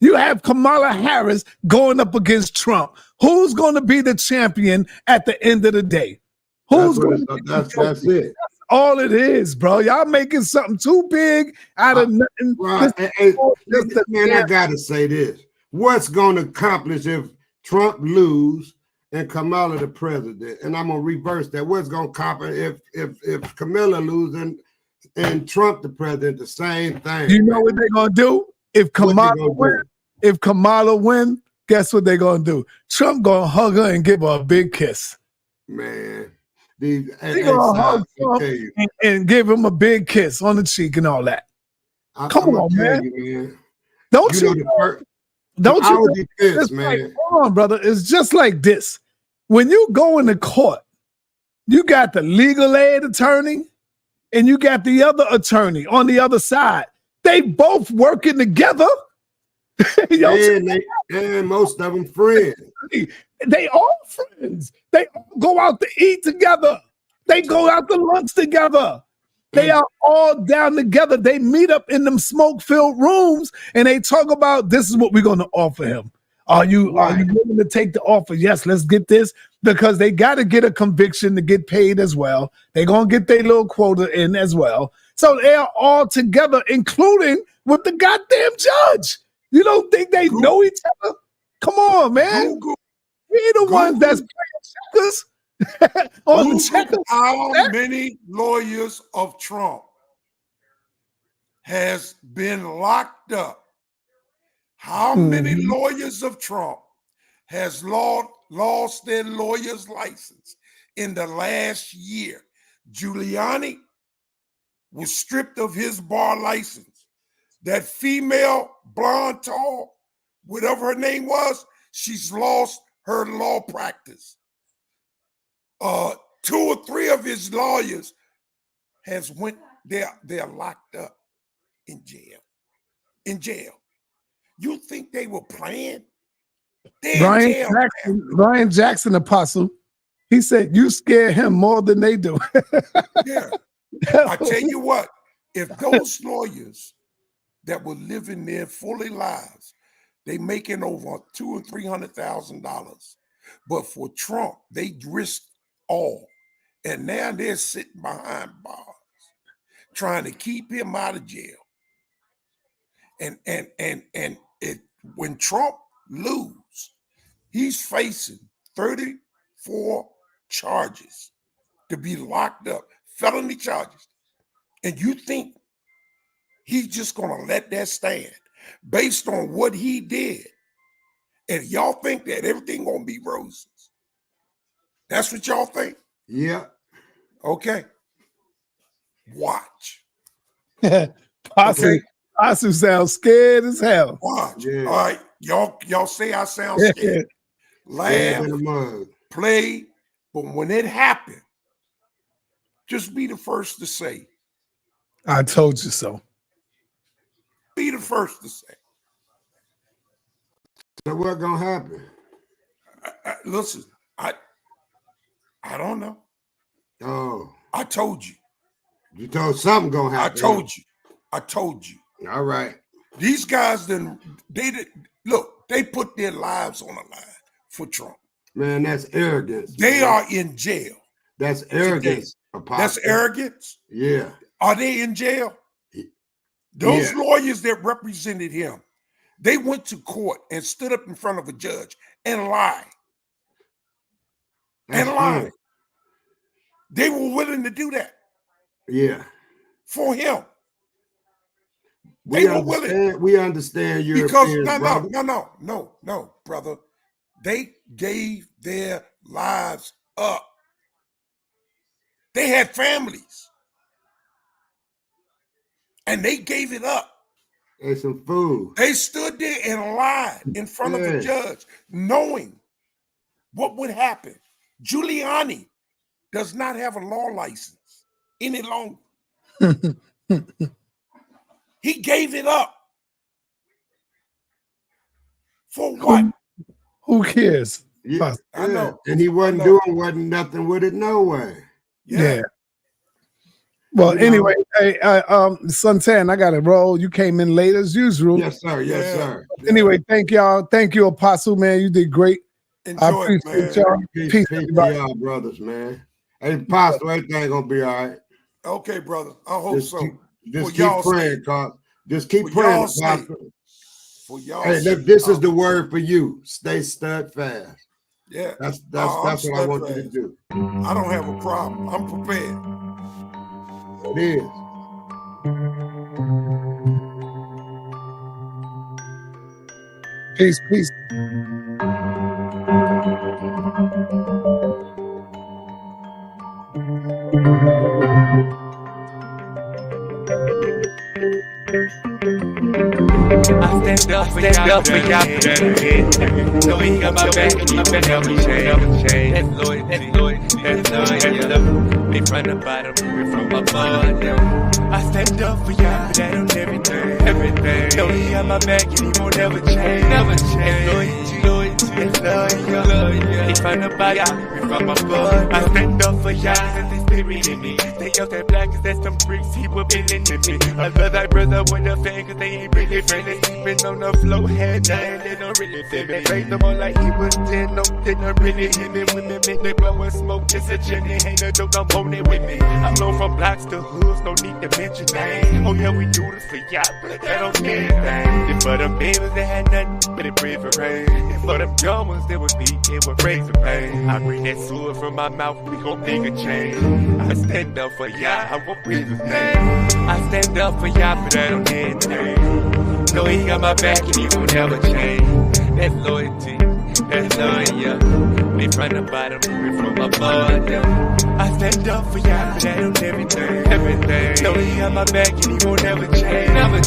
You have Kamala Harris going up against Trump. Who's going to be the champion at the end of the day? Who's going to that's it. That's all it is, bro. Y'all making something too big out of nothing. Right. Man, I got to say this. What's going to accomplish if Trump lose and Kamala the president? And I'm going to reverse that. What's going to accomplish if Kamala lose and Trump the president? The same thing. You know what they're going to do? If Kamala win, guess what they're going to do? Trump going to hug her and give her a big kiss. Man. They're going to hug Trump and give him a big kiss on the cheek and all that. Come on, man. Don't you know this, man. Like, hold on, brother. It's just like this. When you go into court, you got the legal aid attorney and you got the other attorney on the other side. They both working together. And most of them friends. They all friends. They all go out to eat together. They go out to lunch together. They are all down together. They meet up in them smoke-filled rooms and they talk about, this is what we're going to offer him. Are you willing to take the offer? Yes, let's get this, because they got to get a conviction to get paid as well. They're going to get their little quota in as well. So they are all together, including with the goddamn judge. You don't think they know each other? Come on, man. We're the ones that's playing checkers. On the checkers. How many lawyers of Trump has been locked up? How many lawyers of Trump has lost their lawyer's license in the last year? Giuliani was stripped of his bar license. That female, blonde, tall, whatever her name was, she's lost her law practice. 2 or 3 of his lawyers has went, they're locked up in jail. In jail. You think they were playing? Ryan Jackson, Apostle, he said, you scare him more than they do. Yeah. I tell you what, if those lawyers that were living their fully lives, they making over $200,000 and $300,000. But for Trump, they risked all. And now they're sitting behind bars, trying to keep him out of jail. When Trump lose, he's facing 34 charges to be locked up, felony charges. And you think he's just gonna let that stand based on what he did? And y'all think that everything gonna be roses? That's what y'all think? Yeah. Okay. Watch. Posse sounds scared as hell. Watch. Yeah. All right. Y'all say I sound scared. Laugh, play, but when it happened, just be the first to say, I told you so. Be the first to say. So what's gonna happen? Listen, I don't know. Oh. I told you. You told something gonna happen. I told you. All right. These guys they put their lives on the line for Trump. Man, that's arrogance. They are in jail. That's arrogance. That's arrogance? Yeah. Are they in jail? Those lawyers that represented him, they went to court and stood up in front of a judge and lied. Lied. They were willing to do that. Yeah. For him. We understand because brother. No, brother. They gave their lives up. They had families. And they gave it up. And some food. They stood there and lied in front of a judge, knowing what would happen. Giuliani does not have a law license any longer. He gave it up. For what? Who cares? Yeah, I know. And he wasn't doing nothing with it no way. Yeah. Well, anyway, hey, Suntan, I got to roll. You came in late as usual. Yes, sir. Yes, sir. Anyway, thank y'all. Thank you, Apostle, man. You did great. I appreciate y'all. Peace to y'all, brothers, man. Hey, Apostle, everything gonna be all right. Okay, brother. I hope so. Just keep praying, Carl. Just keep praying, Apostle. For y'all. Hey, this is the word for you. Stay steadfast. Yeah. That's what I want you to do. I don't have a problem. I'm prepared. It is. Peace, peace. I stand up for y'all, no, he got my back and he been never change. That's loyalty. We from the bottom, we from above. I stand up for y'all, that on everything. No, he got my back and he won't never change. That's loyalty. He from the bottom, we from above. I stand up for y'all, that's the spirit in me. They out that black, cause that's some bricks he will be into me. I love that brother with a fan, cause they ain't really friendly. Sleeping on the floor, head down, they don't really feel me. Praise them all like he was 10, no, they don't really hit me. Women make me blow and smoke, just a chimney. Ain't no dope, don't hold it with me. I'm known from blocks to hoods, no need to mention names. Oh yeah, we do this for y'all, but that don't mean anything. If for them babies, they had nothing but a breathe for rain. If for them young ones, they would be, it would raise the pain. I bring that sword from my mouth, we gon' make a change. I stand up for y'all, I won't breathe his name. I stand up for y'all, but I don't need anything. No, he got my back and he won't ever change. That's loyalty, that's loyalty. We from the bottom, we from above. I stand up for y'all, but I don't everything. No, he got my back and he won't ever change. That's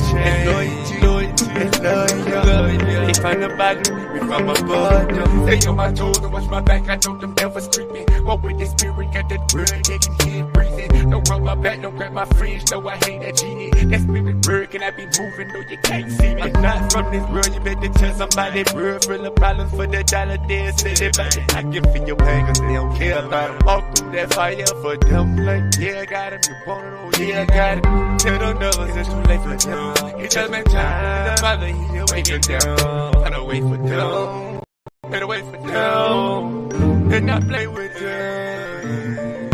loyalty, that's loyalty. He from the bottom, we from above. Stay on my toes and watch my back, I told them never street me. Walk with the spirit, got that word, they can hear it breathing. Don't rub my back, don't grab my fringe, no, I hate that genie. That spirit bird, can I be moving, no, you can't see me. I'm not from this world, you better tell somebody, bird, full of problems for the dollar, they'll say they about it. I can feel your pain, cause they don't care about them. Walk through that fire for them, like, yeah, I got him, you want it, oh, yeah, I got it. Tell them never, it's too late for them. It just been time, the mother, he'll wake it down. I don't wait for them, better wait for them, and not play with them.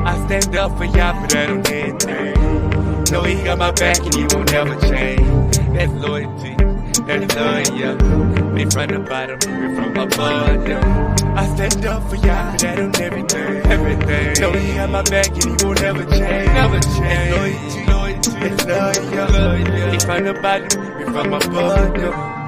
I stand up for y'all, but I don't need anything. No, he got my back and he won't ever change. That's loyalty, that's loyalty. We from the bottom, we from above. I stand up for y'all, but I don't everything. No, he got my back and he won't ever change. That's loyalty, that's loyalty. We from the bottom, we from above.